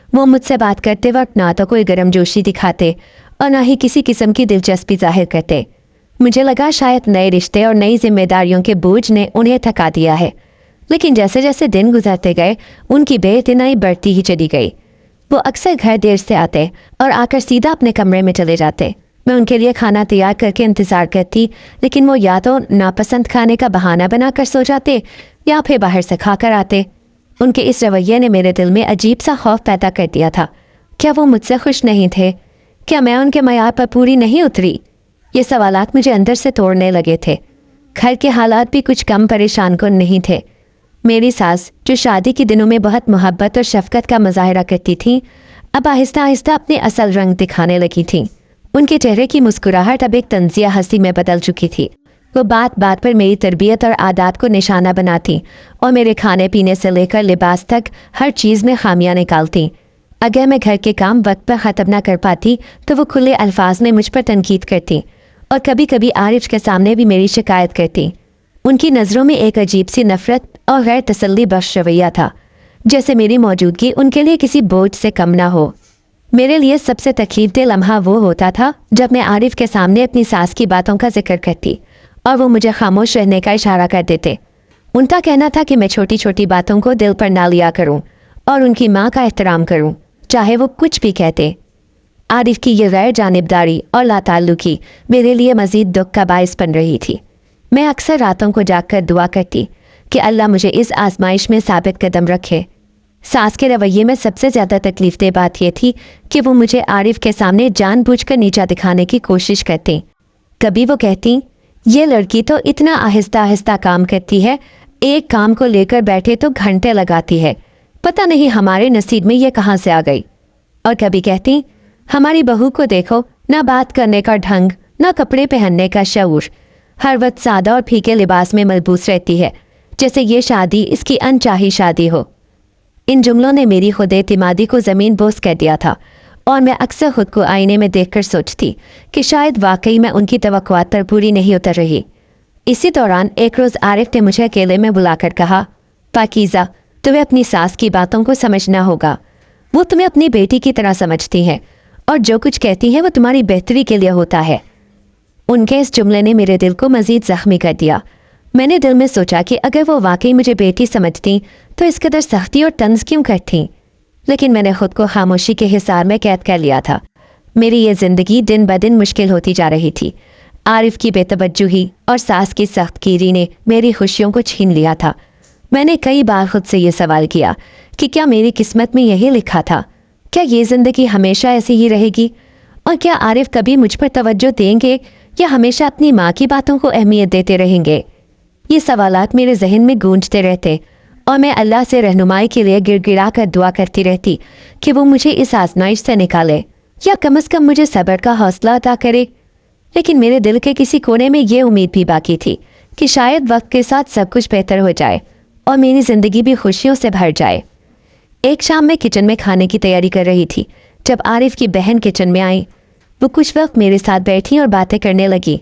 वो मुझसे बात करते वक्त ना तो कोई गर्मजोशी दिखाते और ना ही किसी किस्म की दिलचस्पी जाहिर करते। मुझे लगा शायद नए रिश्ते और नई जिम्मेदारियों के बोझ ने उन्हें थका दिया है, लेकिन जैसे जैसे दिन गुजरते गए उनकी बेइतनाई बढ़ती ही चली गई। वो अक्सर घर देर से आते और आकर सीधा अपने कमरे में चले जाते। मैं उनके लिए खाना तैयार करके इंतज़ार करती, लेकिन वो या तो नापसंद खाने का बहाना बनाकर सो जाते या फिर बाहर से खाकर आते। उनके इस रवैये ने मेरे दिल में अजीब सा खौफ पैदा कर दिया था। क्या वो मुझसे खुश नहीं थे? क्या मैं उनके मयार पर पूरी नहीं उतरी? ये सवालात मुझे अंदर से तोड़ने लगे थे। घर के हालात भी कुछ कम परेशान कुन नहीं थे। मेरी सास, जो शादी के दिनों में बहुत मोहब्बत और शफकत का मुजाहरा करती थी, अब आहिस्ता आहिस्ता अपने असल रंग दिखाने लगी थी। उनके चेहरे की मुस्कुराहट अब एक तंजिया हंसी में बदल चुकी थी। वो बात बात पर मेरी तरबियत और आदात को निशाना बनाती और मेरे खाने पीने से लेकर लिबास तक हर चीज़ में खामियां निकालती। अगर मैं घर के काम वक्त पर ख़त्म ना कर पाती तो वो खुले अल्फाज में मुझ पर तनकीद करती और कभी कभी आरिफ के सामने भी मेरी शिकायत करती। उनकी नज़रों में एक अजीब सी नफ़रत और गैर तसल्ली बख्श रवैया था, जैसे मेरी मौजूदगी उनके लिए किसी बोझ से कम ना हो। मेरे लिए सबसे तकलीफदेह लम्हा वो होता था जब मैं आरिफ के सामने अपनी सास की बातों का जिक्र करती और वो मुझे खामोश रहने का इशारा कर देते। उनका कहना था कि मैं छोटी छोटी बातों को दिल पर ना लिया करूं और उनकी माँ का एहतराम करूं, चाहे वो कुछ भी कहते। आरिफ की ये गैर जानिबदारी और लाताल्लुकी मेरे लिए मज़ीद दुख का बायस बन रही थी। मैं अक्सर रातों को जागकर दुआ करती कि अल्लाह मुझे इस आजमाइश में साबित कदम रखे। सास के रवैये में सबसे ज़्यादा तकलीफदेह बात यह थी कि वो मुझे आरिफ के सामने जानबूझकर नीचा दिखाने की कोशिश करती। कभी वो कहती, ये लड़की तो इतना आहिस्ता आहिस्ता काम करती है, एक काम को लेकर बैठे तो घंटे लगाती है, पता नहीं हमारे नसीब में ये कहाँ से आ गई। और कभी कहती, हमारी बहू को देखो, ना बात करने का ढंग, ना कपड़े पहनने का शऊर, हर वक्त सादा और फीके लिबास में मलबूस रहती है, जैसे ये शादी इसकी अनचाही शादी हो। इन जुमलों ने मेरी खुद एतिमादी को ज़मीन बोस कर दिया था और मैं अक्सर खुद को आईने में देखकर सोचती कि शायद वाकई मैं उनकी तवक्कुआत पर पूरी नहीं उतर रही। इसी दौरान एक रोज़ आरिफ ने मुझे अकेले में बुलाकर कहा, पाकीज़ा, तुम्हें अपनी सास की बातों को समझना होगा। वो तुम्हें अपनी बेटी की तरह समझती हैं और जो कुछ कहती हैं वो तुम्हारी बेहतरी के लिए होता है। उनके इस जुमले ने मेरे दिल को मज़ीद ज़ख्मी कर दिया। मैंने दिल में सोचा कि अगर वो वाकई मुझे बेटी समझती तो इस कदर सख्ती और तंज क्यों करती, लेकिन मैंने खुद को खामोशी के हिसार में कैद कर लिया था। मेरी ये ज़िंदगी दिन ब दिन मुश्किल होती जा रही थी। आरिफ की बेतवज्जुही और सास की सख्तगीरी ने मेरी खुशियों को छीन लिया था। मैंने कई बार खुद से ये सवाल किया कि क्या मेरी किस्मत में यही लिखा था? क्या ये ज़िंदगी हमेशा ऐसी ही रहेगी? और क्या आरिफ कभी मुझ पर तवज्जो देंगे या हमेशा अपनी माँ की बातों को अहमियत देते रहेंगे? ये सवालात मेरे जहन में गूंजते रहते और मैं अल्लाह से रहनुमाई के लिए गिड़गिड़ा कर दुआ करती रहती कि वो मुझे इस आजमाइश से निकाले या कम से कम मुझे सब्र का हौसला अता करे। लेकिन मेरे दिल के किसी कोने में ये उम्मीद भी बाकी थी कि शायद वक्त के साथ सब कुछ बेहतर हो जाए और मेरी ज़िंदगी भी खुशियों से भर जाए। एक शाम मैं किचन में खाने की तैयारी कर रही थी जब आरिफ की बहन किचन में आई। वो कुछ वक्त मेरे साथ बैठी और बातें करने लगी।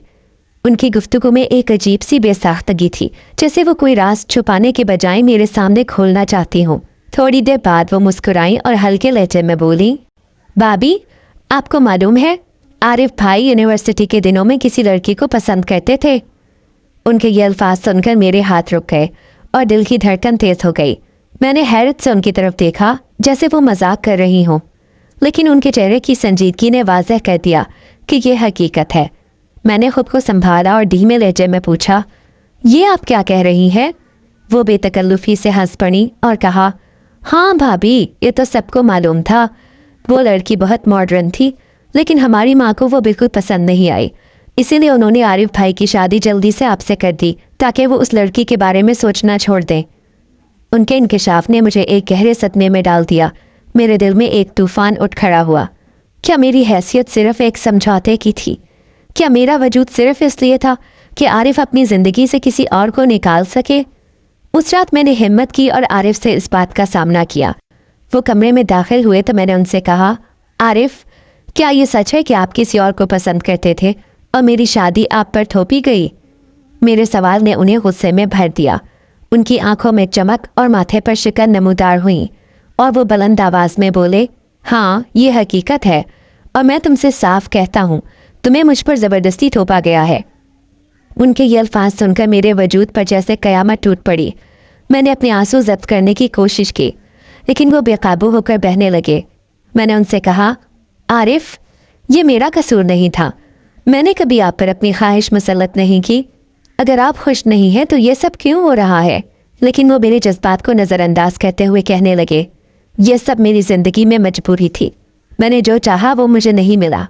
उनकी गुफ्तगू में एक अजीब सी बेसाख्तगी थी, जैसे वो कोई राज छुपाने के बजाय मेरे सामने खोलना चाहती हूँ। थोड़ी देर बाद वो मुस्कुराई और हल्के लहजे में बोली, भाभी, आपको मालूम है आरिफ भाई यूनिवर्सिटी के दिनों में किसी लड़की को पसंद करते थे। उनके ये अल्फाज सुनकर मेरे हाथ रुक गए और दिल की धड़कन तेज हो गई। मैंने हैरत से उनकी तरफ देखा जैसे वो मजाक कर रही हों, लेकिन उनके चेहरे की संजीदगी ने वाज़ह कर दिया कि यह हकीकत है। मैंने खुद को संभाला और धीमे लहजे में पूछा, ये आप क्या कह रही हैं? वो बेतकल्लुफ़ी से हंस पड़ी और कहा, हाँ भाभी, ये तो सबको मालूम था। वो लड़की बहुत मॉडर्न थी, लेकिन हमारी माँ को वो बिल्कुल पसंद नहीं आई, इसीलिए उन्होंने आरिफ भाई की शादी जल्दी से आपसे कर दी ताकि वो उस लड़की के बारे में सोचना छोड़ दें। उनके इंकिशाफ ने मुझे एक गहरे सदमे में डाल दिया। मेरे दिल में एक तूफान उठ खड़ा हुआ। क्या मेरी हैसियत सिर्फ एक समझौते की थी? क्या मेरा वजूद सिर्फ इसलिए था कि आरिफ अपनी ज़िंदगी से किसी और को निकाल सके? उस रात मैंने हिम्मत की और आरिफ से इस बात का सामना किया। वो कमरे में दाखिल हुए तो मैंने उनसे कहा, आरिफ, क्या ये सच है कि आप किसी और को पसंद करते थे और मेरी शादी आप पर थोपी गई? मेरे सवाल ने उन्हें गुस्से में भर दिया। उनकी आंखों में चमक और माथे पर शिकन नमूदार हुई और वो बुलंद आवाज में बोले, हाँ ये हकीकत है और मैं तुमसे साफ कहता हूँ, तुम्हें मुझ पर ज़बरदस्ती थोपा गया है। उनके ये अल्फाज सुनकर मेरे वजूद पर जैसे कयामत टूट पड़ी। मैंने अपने आंसू जब्त करने की कोशिश की, लेकिन वो बेकाबू होकर बहने लगे। मैंने उनसे कहा, आरिफ, ये मेरा कसूर नहीं था। मैंने कभी आप पर अपनी ख्वाहिश मुसल्लत नहीं की। अगर आप खुश नहीं हैं तो ये सब क्यों हो रहा है? लेकिन वो मेरे जज्बात को नज़रअंदाज करते हुए कहने लगे, ये सब मेरी ज़िंदगी में मजबूरी थी। मैंने जो चाहा वो मुझे नहीं मिला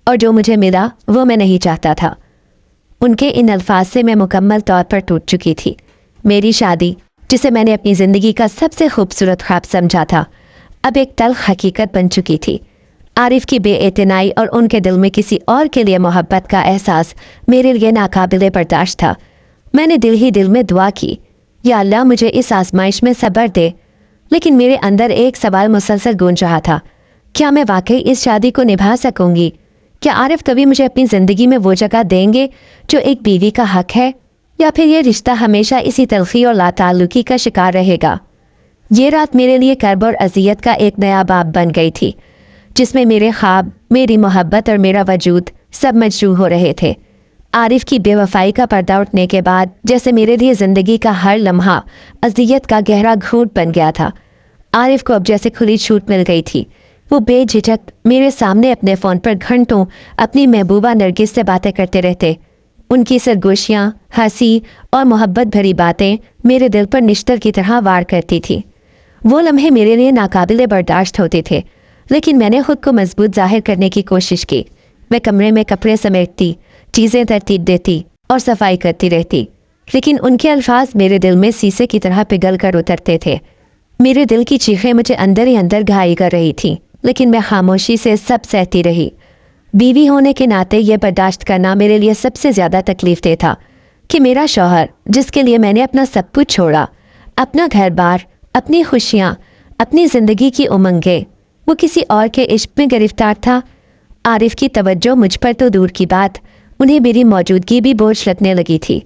और जो मुझे मिला वो मैं नहीं चाहता था। उनके इन अल्फाज से मैं मुकम्मल तौर पर टूट चुकी थी। मेरी शादी, जिसे मैंने अपनी ज़िंदगी का सबसे खूबसूरत ख्वाब समझा था, अब एक तल्ख हकीकत बन चुकी थी। आरिफ की बेइतनाई और उनके दिल में किसी और के लिए मोहब्बत का एहसास मेरे लिए नाकाबिले बर्दाश्त था। मैंने दिल ही दिल में दुआ की, या अल्लाह मुझे इस आजमाइश में सब्र दे। लेकिन मेरे अंदर एक सवाल मुसलसल गूंज रहा था, क्या मैं वाकई इस शादी को निभा सकूंगी? क्या आरिफ कभी मुझे अपनी ज़िंदगी में वो जगह देंगे जो एक बीवी का हक है, या फिर ये रिश्ता हमेशा इसी तलखी और लाताल्लुकी का शिकार रहेगा? ये रात मेरे लिए कर्ब और अजियत का एक नया बाब बन गई थी, जिसमें मेरे ख्वाब, मेरी मोहब्बत और मेरा वजूद सब मजरू हो रहे थे। आरिफ की बेवफाई का पर्दा उठने के बाद जैसे मेरे लिए ज़िंदगी का हर लम्हा अजियत का गहरा घूंट बन गया था। आरिफ को अब जैसे खुली छूट मिल गई थी। वो बेझिझक मेरे सामने अपने फ़ोन पर घंटों अपनी महबूबा नरगिस से बातें करते रहते। उनकी सरगोशियाँ, हंसी और मोहब्बत भरी बातें मेरे दिल पर निश्तर की तरह वार करती थी। वो लम्हे मेरे लिए नाकाबिले बर्दाश्त होते थे, लेकिन मैंने खुद को मजबूत जाहिर करने की कोशिश की। मैं कमरे में कपड़े समेटती, चीज़ें तरतीब देती और सफाई करती रहती, लेकिन उनके अल्फाज मेरे दिल में शीशे की तरह पिघल कर उतरते थे। मेरे दिल की चीखें मुझे अंदर ही अंदर घायल कर रही थीं, लेकिन मैं खामोशी से सब सहती रही। बीवी होने के नाते यह बर्दाश्त करना मेरे लिए सबसे ज़्यादा तकलीफ दे था कि मेरा शौहर, जिसके लिए मैंने अपना सब कुछ छोड़ा, अपना घर बार, अपनी खुशियाँ, अपनी ज़िंदगी की उमंगें, वो किसी और के इश्क में गिरफ्तार था। आरिफ की तवज्जो मुझ पर तो दूर की बात, उन्हें मेरी मौजूदगी भी बोझ लगने लगी थी।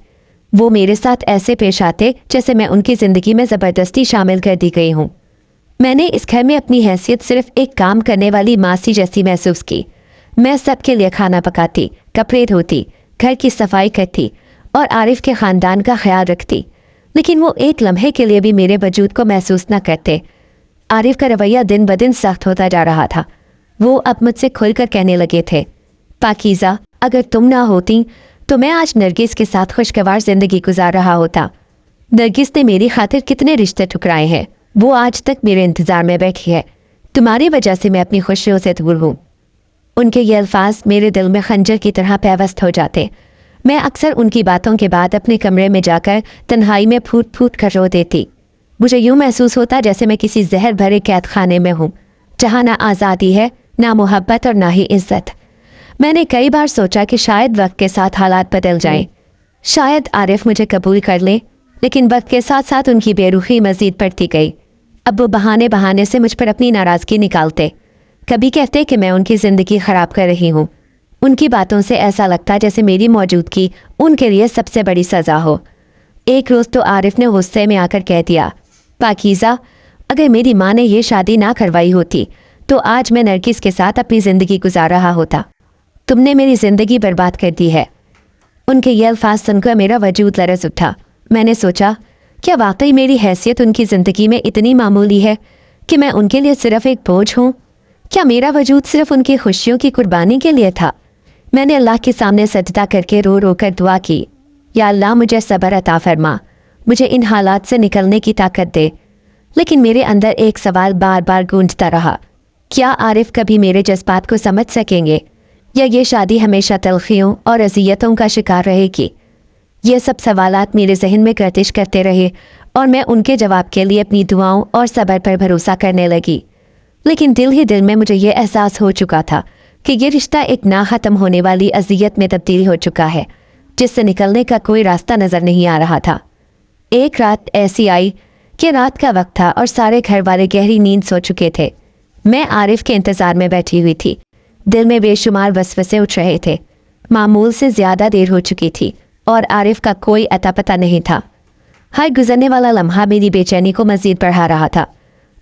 वो मेरे साथ ऐसे पेश आते जैसे मैं उनकी ज़िंदगी में ज़बरदस्ती शामिल कर दी गई हूँ। मैंने इस घर में अपनी हैसियत सिर्फ एक काम करने वाली मासी जैसी महसूस की। मैं सबके लिए खाना पकाती, कपड़े धोती, घर की सफाई करती और आरिफ के ख़ानदान का ख्याल रखती, लेकिन वो एक लम्हे के लिए भी मेरे वजूद को महसूस न करते। आरिफ का रवैया दिन ब दिन सख्त होता जा रहा था। वो अब मुझसे खुलकर कहने लगे थे, पाकीज़ा, अगर तुम ना होती तो मैं आज नरगिस के साथ खुशगवार ज़िंदगी गुजार रहा होता। नरगिस ने मेरी खातिर कितने रिश्ते ठुकराए हैं, वो आज तक मेरे इंतज़ार में बैठी है। तुम्हारी वजह से मैं अपनी खुशियों से दूर हूँ। उनके ये अल्फाज मेरे दिल में खंजर की तरह पैवस्त हो जाते। मैं अक्सर उनकी बातों के बाद अपने कमरे में जाकर तन्हाई में फूट फूट कर रो देती। मुझे यूँ महसूस होता जैसे मैं किसी जहर भरे कैद खाने में हूँ, जहाँ ना आज़ादी है, ना मोहब्बत और ना ही इज्जत। मैंने कई बार सोचा कि शायद वक्त के साथ हालात बदल जाएं, शायद आरिफ मुझे कबूल कर ले, लेकिन वक्त के साथ साथ उनकी बेरुखी मज़ीद बढ़ती गई। अब वो बहाने से मुझ पर अपनी नाराज़गी निकालते। कभी कहते कि मैं उनकी ज़िंदगी ख़राब कर रही हूँ। उनकी बातों से ऐसा लगता जैसे मेरी मौजूदगी उनके लिए सबसे बड़ी सज़ा हो। एक रोज़ तो आरिफ ने गुस्से में आकर कह दिया, पाकीज़ा, अगर मेरी माँ ने ये शादी ना करवाई होती तो आज मैं नरगिस के साथ अपनी ज़िंदगी गुजार रहा होता। तुमने मेरी ज़िंदगी बर्बाद कर दी है। उनके ये अल्फाज सुनकर मेरा वजूद लरज़ उठा। मैंने सोचा, क्या वाकई मेरी हैसियत उनकी ज़िंदगी में इतनी मामूली है कि मैं उनके लिए सिर्फ एक बोझ हूँ? क्या मेरा वजूद सिर्फ उनकी खुशियों की कुर्बानी के लिए था? मैंने अल्लाह के सामने सजदा करके रो रो कर दुआ की, या अल्लाह मुझे सब्र अता फरमा, मुझे इन हालात से निकलने की ताकत दे। लेकिन मेरे अंदर एक सवाल बार बार गूंजता रहा, क्या आरिफ कभी मेरे जज्बात को समझ सकेंगे, या ये शादी हमेशा तलखियों और अजियतों का शिकार रहेगी? ये सब सवालात मेरे जहन में गर्दिश करते रहे और मैं उनके जवाब के लिए अपनी दुआओं और सब्र पर भरोसा करने लगी। लेकिन दिल ही दिल में मुझे ये एहसास हो चुका था कि ये रिश्ता एक ना ख़त्म होने वाली अजियत में तब्दील हो चुका है, जिससे निकलने का कोई रास्ता नज़र नहीं आ रहा था। एक रात ऐसी आई कि रात का वक्त था और सारे घर वाले गहरी नींद सो चुके थे। मैं आरिफ के इंतज़ार में बैठी हुई थी। दिल में बेशुमार वसवसे उठ रहे थे। मामूल से ज़्यादा देर हो चुकी थी और आरिफ का कोई अता पता नहीं था। हर गुजरने वाला लम्हा मेरी बेचैनी को मजीद बढ़ा रहा था।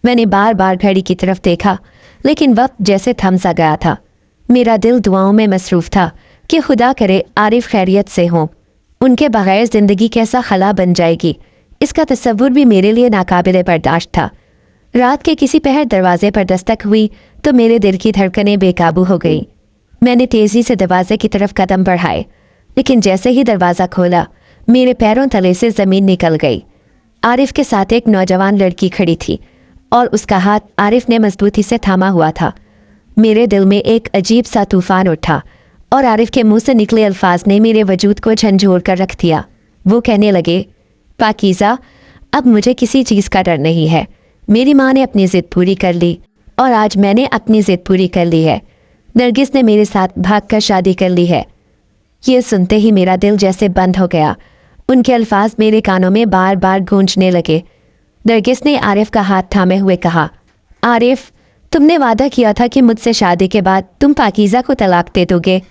मैंने बार बार घड़ी की तरफ देखा, लेकिन वक्त जैसे थम सा गया था। मेरा दिल दुआओं में मसरूफ था कि खुदा करे आरिफ खैरियत से हों। उनके बगैर ज़िंदगी कैसा खला बन जाएगी, इसका तसव्वुर भी मेरे लिए नाकाबिले बर्दाश्त था। रात के किसी पहर दरवाजे पर दस्तक हुई तो मेरे दिल की धड़कनें बेकाबू हो गई। मैंने तेज़ी से दरवाजे की तरफ कदम बढ़ाए, लेकिन जैसे ही दरवाज़ा खोला मेरे पैरों तले से ज़मीन निकल गई। आरिफ के साथ एक नौजवान लड़की खड़ी थी और उसका हाथ आरिफ ने मजबूती से थामा हुआ था। मेरे दिल में एक अजीब सा तूफान उठा और आरिफ के मुंह से निकले अल्फाज ने मेरे वजूद को झंझोर कर रख दिया। वो कहने लगे, पाकीज़ा, अब मुझे किसी चीज़ का डर नहीं है। मेरी माँ ने अपनी ज़िद पूरी कर ली और आज मैंने अपनी ज़िद पूरी कर ली है। नरगिस ने मेरे साथ भागकर शादी कर ली है। ये सुनते ही मेरा दिल जैसे बंद हो गया। उनके अल्फाज मेरे कानों में बार बार गूंजने लगे। नरगिस ने आरिफ का हाथ थामे हुए कहा, आरिफ, तुमने वादा किया था कि मुझसे शादी के बाद तुम पाकीज़ा को तलाक दे दोगे।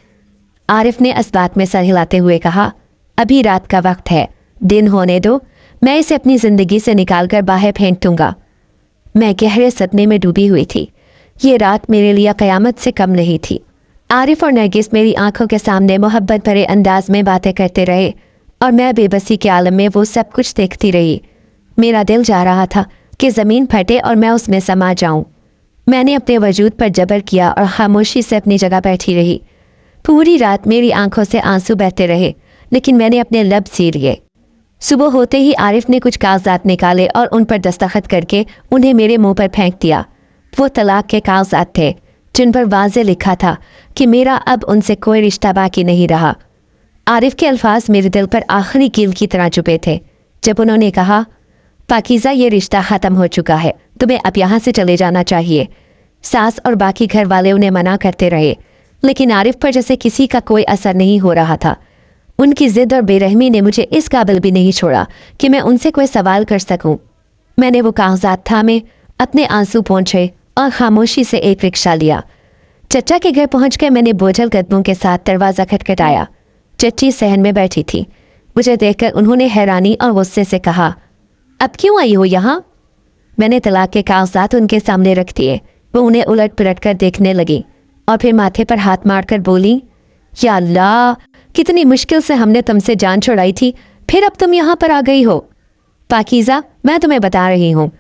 आरिफ ने इस बात में सर हिलाते हुए कहा, अभी रात का वक्त है, दिन होने दो, मैं इसे अपनी ज़िंदगी से निकाल कर बाहर फेंक दूंगा। मैं गहरे सदमे में डूबी हुई थी। ये रात मेरे लिए क़यामत से कम नहीं थी। आरिफ और नरगिस मेरी आंखों के सामने मोहब्बत भरे अंदाज में बातें करते रहे और मैं बेबसी के आलम में वो सब कुछ देखती रही। मेरा दिल जा रहा था कि ज़मीन फटे और मैं उसमें समा जाऊं। मैंने अपने वजूद पर जबर किया और खामोशी से अपनी जगह बैठी रही। पूरी रात मेरी आंखों से आंसू बहते रहे, लेकिन मैंने अपने लब सी लिए। सुबह होते ही आरिफ ने कुछ कागजात निकाले और उन पर दस्तखत करके उन्हें मेरे मुंह पर फेंक दिया। वो तलाक के कागजात थे जिन पर वाज़े लिखा था कि मेरा अब उनसे कोई रिश्ता बाकी नहीं रहा। आरिफ के अल्फाज मेरे दिल पर आखिरी कील की तरह चुभे थे जब उन्होंने कहा, पाकीज़ा, ये रिश्ता ख़त्म हो चुका है, तुम्हें अब यहाँ से चले जाना चाहिए। सास और बाकी घर वाले उन्हें मना करते रहे, लेकिन आरिफ पर जैसे किसी का कोई असर नहीं हो रहा था। उनकी ज़िद और बेरहमी ने मुझे इस काबिल भी नहीं छोड़ा कि मैं उनसे कोई सवाल कर सकूं। मैंने वो कागजात थामे, अपने आंसू पोंछे और खामोशी से एक रिक्शा लिया। चचा के घर पहुंचकर मैंने बोझल कदमों के साथ दरवाज़ा खटखटाया। चच्ची सहन में बैठी थी। मुझे देखकर उन्होंने हैरानी और गुस्से से कहा, अब क्यों आई हो यहाँ? मैंने तलाक के कागजात उनके सामने रख दिए। वो उन्हें उलट पलट कर देखने लगी और फिर माथे पर हाथ मारकर बोली, या अल्लाह, कितनी मुश्किल से हमने तुमसे जान छुड़ाई थी, फिर अब तुम यहाँ पर आ गई हो। पाकीज़ा, मैं तुम्हें बता रही हूँ,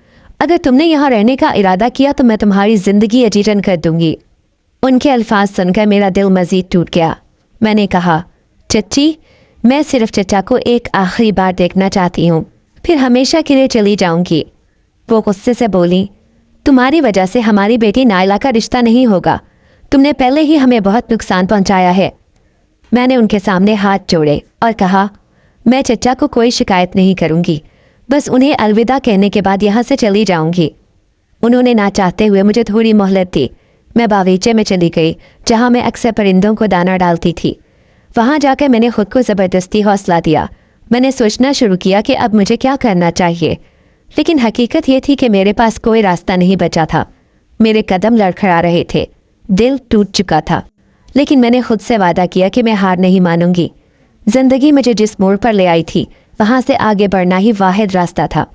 अगर तुमने यहाँ रहने का इरादा किया तो मैं तुम्हारी ज़िंदगी अजीरन कर दूंगी। उनके अल्फाज सुनकर मेरा दिल मज़ीद टूट गया। मैंने कहा, चच्ची, मैं सिर्फ चचा को एक आखिरी बार देखना चाहती हूँ, फिर हमेशा के लिए चली जाऊंगी। वो गुस्से से बोली, तुम्हारी वजह से हमारी बेटी नायला का रिश्ता नहीं होगा। तुमने पहले ही हमें बहुत नुकसान पहुंचाया है। मैंने उनके सामने हाथ जोड़े और कहा, मैं चचा को कोई शिकायत नहीं करूंगी, बस उन्हें अलविदा कहने के बाद यहाँ से चली जाऊंगी। उन्होंने ना चाहते हुए मुझे थोड़ी मोहलत दी। मैं बागीचे में चली गई जहाँ मैं अक्सर परिंदों को दाना डालती थी। वहाँ जाकर मैंने खुद को ज़बरदस्ती हौसला दिया। मैंने सोचना शुरू किया कि अब मुझे क्या करना चाहिए, लेकिन हकीकत ये थी कि मेरे पास कोई रास्ता नहीं बचा था। मेरे कदम लड़खड़ा रहे थे, दिल टूट चुका था, लेकिन मैंने खुद से वादा किया कि मैं हार नहीं मानूंगी। ज़िंदगी मुझे जिस मोड़ पर ले आई थी वहाँ से आगे बढ़ना ही वाहिद रास्ता था।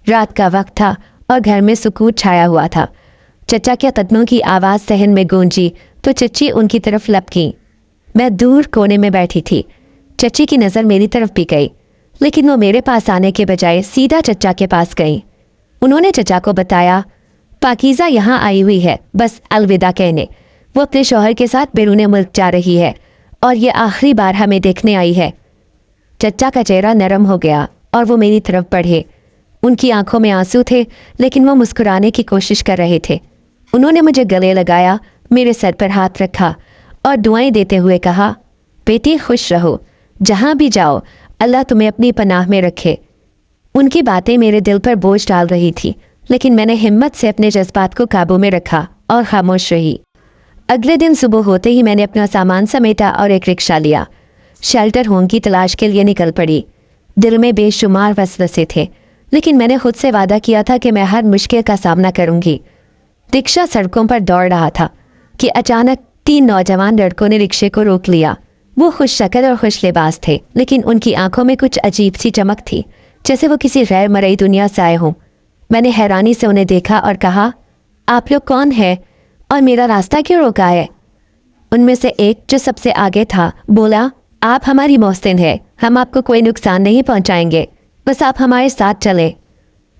रात का वक्त था और घर में सुकून छाया हुआ था। चचा के कदमों की आवाज़ सहन में गूंजी तो चच्ची उनकी तरफ लपकी। मैं दूर कोने में बैठी थी। चच्ची की नज़र मेरी तरफ भी गई, लेकिन वो मेरे पास आने के बजाय सीधा चचा के पास गई। उन्होंने चचा को बताया, पाकीज़ा यहाँ आई हुई है बस अलविदा कहने। वो अपने शौहर के साथ बैरून मुल्क जा रही है और ये आखिरी बार हमें देखने आई है। चचा का चेहरा नरम हो गया और वो मेरी तरफ बढ़े। उनकी आंखों में आंसू थे, लेकिन वो मुस्कुराने की कोशिश कर रहे थे। उन्होंने मुझे गले लगाया, मेरे सर पर हाथ रखा और दुआएं देते हुए कहा, बेटी खुश रहो, जहाँ भी जाओ अल्लाह तुम्हें अपनी पनाह में रखे। उनकी बातें मेरे दिल पर बोझ डाल रही थी, लेकिन मैंने हिम्मत से अपने जज्बात को काबू में रखा और खामोश रही। अगले दिन सुबह होते ही मैंने अपना सामान समेटा और एक रिक्शा लिया। शेल्टर होम की तलाश के लिए निकल पड़ी। दिल में बेशुमार वसवसे थे, लेकिन मैंने खुद से वादा किया था कि मैं हर मुश्किल का सामना करूंगी। रिक्शा सड़कों पर दौड़ रहा था कि अचानक 3 नौजवान लड़कों ने रिक्शे को रोक लिया। वो खुश शक्ल और खुश लिबास थे, लेकिन उनकी आंखों में कुछ अजीब सी चमक थी, जैसे वो किसी गैर मरई दुनिया से आए हों। मैंने हैरानी से उन्हें देखा और कहा, आप लोग कौन है और मेरा रास्ता क्यों रोका है? उनमें से एक, जो सबसे आगे था, बोला, आप हमारी मोहसिन है, हम आपको कोई नुकसान नहीं पहुंचाएंगे, बस आप हमारे साथ चले।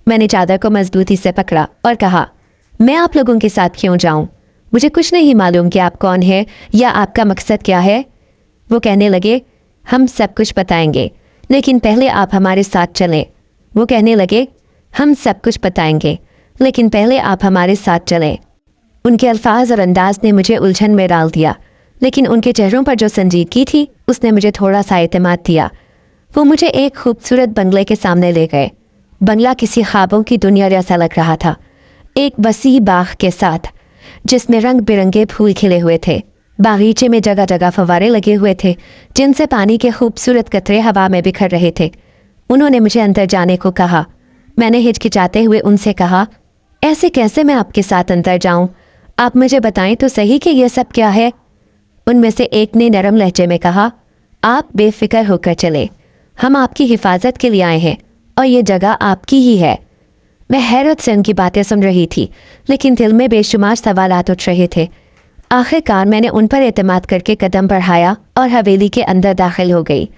मैंने चादर को मजबूती से पकड़ा और कहा, मैं आप लोगों के साथ क्यों जाऊं? मुझे कुछ नहीं मालूम कि आप कौन है या आपका मकसद क्या है। वो कहने लगे, हम सब कुछ बताएंगे, लेकिन पहले आप हमारे साथ चलें। वो कहने लगे, हम सब कुछ बताएंगे, लेकिन पहले आप हमारे साथ चलें। उनके अल्फाज और अंदाज ने मुझे उलझन में डाल दिया, लेकिन उनके चेहरों पर जो संजीदगी थी उसने मुझे थोड़ा सा एतमाद दिया। वो मुझे एक खूबसूरत बंगले के सामने ले गए। बंगला किसी ख्वाबों की दुनिया जैसा लग रहा था, एक वसी बाग के साथ, जिसमें रंग बिरंगे फूल खिले हुए थे। बागीचे में जगह जगह फव्वारे लगे हुए थे, जिनसे पानी के खूबसूरत कतरे हवा में बिखर रहे थे। उन्होंने मुझे अंदर जाने को कहा। मैंने हिचकिचाते हुए उनसे कहा, ऐसे कैसे मैं आपके साथ अंदर जाऊं? आप मुझे बताएं तो सही कि यह सब क्या है। उनमें से एक ने नरम लहजे में कहा, आप बेफिक्र होकर चले, हम आपकी हिफाजत के लिए आए हैं और ये जगह आपकी ही है। मैं हैरत से उनकी बातें सुन रही थी, लेकिन दिल में बेशुमार सवालात उठ रहे थे। आखिरकार मैंने उन पर एतमाद करके कदम बढ़ाया और हवेली के अंदर दाखिल हो गई।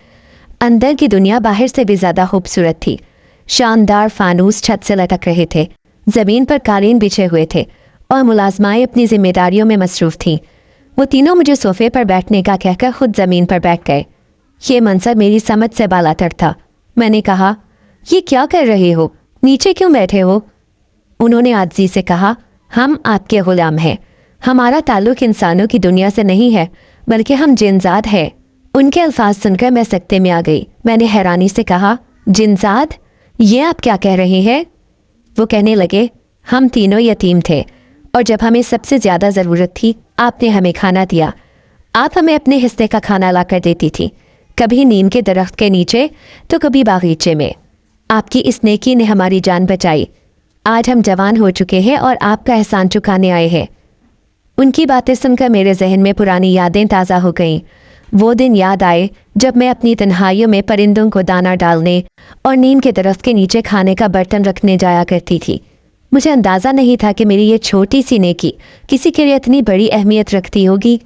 अंदर की दुनिया बाहर से भी ज़्यादा खूबसूरत थी। शानदार फानूस छत से लटक रहे थे, ज़मीन पर कालीन बिछे हुए थे और मुलाजमाएं अपनी जिम्मेदारियों में मसरूफ़ थीं। वो तीनों मुझे सोफे पर बैठने का कहकर खुद ज़मीन पर बैठ गए। ये मंजर मेरी समझ से बालातर था। मैंने कहा, ये क्या कर रहे हो? नीचे क्यों बैठे हो? उन्होंने आजिज़ी से कहा, हम आपके ग़ुलाम हैं। हमारा ताल्लुक़ इंसानों की दुनिया से नहीं है, बल्कि हम जिनजात हैं। उनके अल्फाज सुनकर मैं सकते में आ गई। मैंने हैरानी से कहा, जिनजात? ये आप क्या कह रहे हैं? वो कहने लगे, हम तीनों यतीम थे और जब हमें सबसे ज़्यादा ज़रूरत थी आपने हमें खाना दिया। आप हमें अपने हिस्से का खाना ला कर देती थी, कभी नीम के दरख्त के नीचे तो कभी बागीचे में। आपकी इस नेकी ने हमारी जान बचाई। आज हम जवान हो चुके हैं और आपका एहसान चुकाने आए हैं। उनकी बातें सुनकर मेरे जहन में पुरानी यादें ताज़ा हो गईं। वो दिन याद आए जब मैं अपनी तन्हाइयों में परिंदों को दाना डालने और नीम के दरख्त के नीचे खाने का बर्तन रखने जाया करती थी। मुझे अंदाज़ा नहीं था कि मेरी ये छोटी सी नेकी किसी के लिए इतनी बड़ी अहमियत रखती होगी।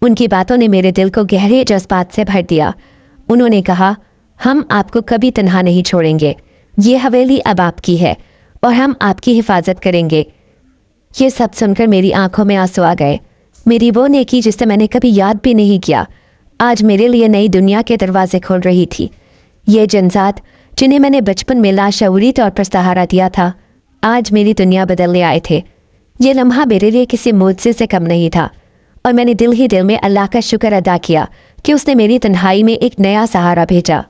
उनकी बातों ने मेरे दिल को गहरे जज्बात से भर दिया। उन्होंने कहा, हम आपको कभी तन्हा नहीं छोड़ेंगे। ये हवेली अब आपकी है और हम आपकी हिफाजत करेंगे। ये सब सुनकर मेरी आंखों में आंसू आ गए। मेरी वो नेकी जिसे मैंने कभी याद भी नहीं किया, आज मेरे लिए नई दुनिया के दरवाजे खोल रही थी। ये जिनजात जिन्हें मैंने बचपन में लाशऊरी तौर पर सहारा दिया था, आज मेरी दुनिया बदलने आए थे। ये लम्हा मेरे लिए किसी मुआवजे से कम नहीं था और मैंने दिल ही दिल में अल्लाह का शुक्र अदा किया कि उसने मेरी तन्हाई में एक नया सहारा भेजा।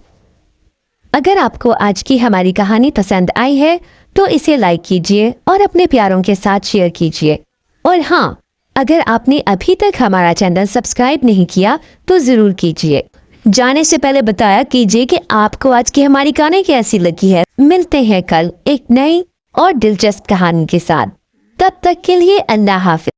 अगर आपको आज की हमारी कहानी पसंद आई है तो इसे लाइक कीजिए और अपने प्यारों के साथ शेयर कीजिए। और हाँ, अगर आपने अभी तक हमारा चैनल सब्सक्राइब नहीं किया तो ज़रूर कीजिए। जाने से पहले बताया कीजिए कि आपको आज की हमारी कहानी कैसी लगी है। मिलते हैं कल एक नई और दिलचस्प कहानी के साथ। तब तक के लिए अल्लाह हाफ़िज़।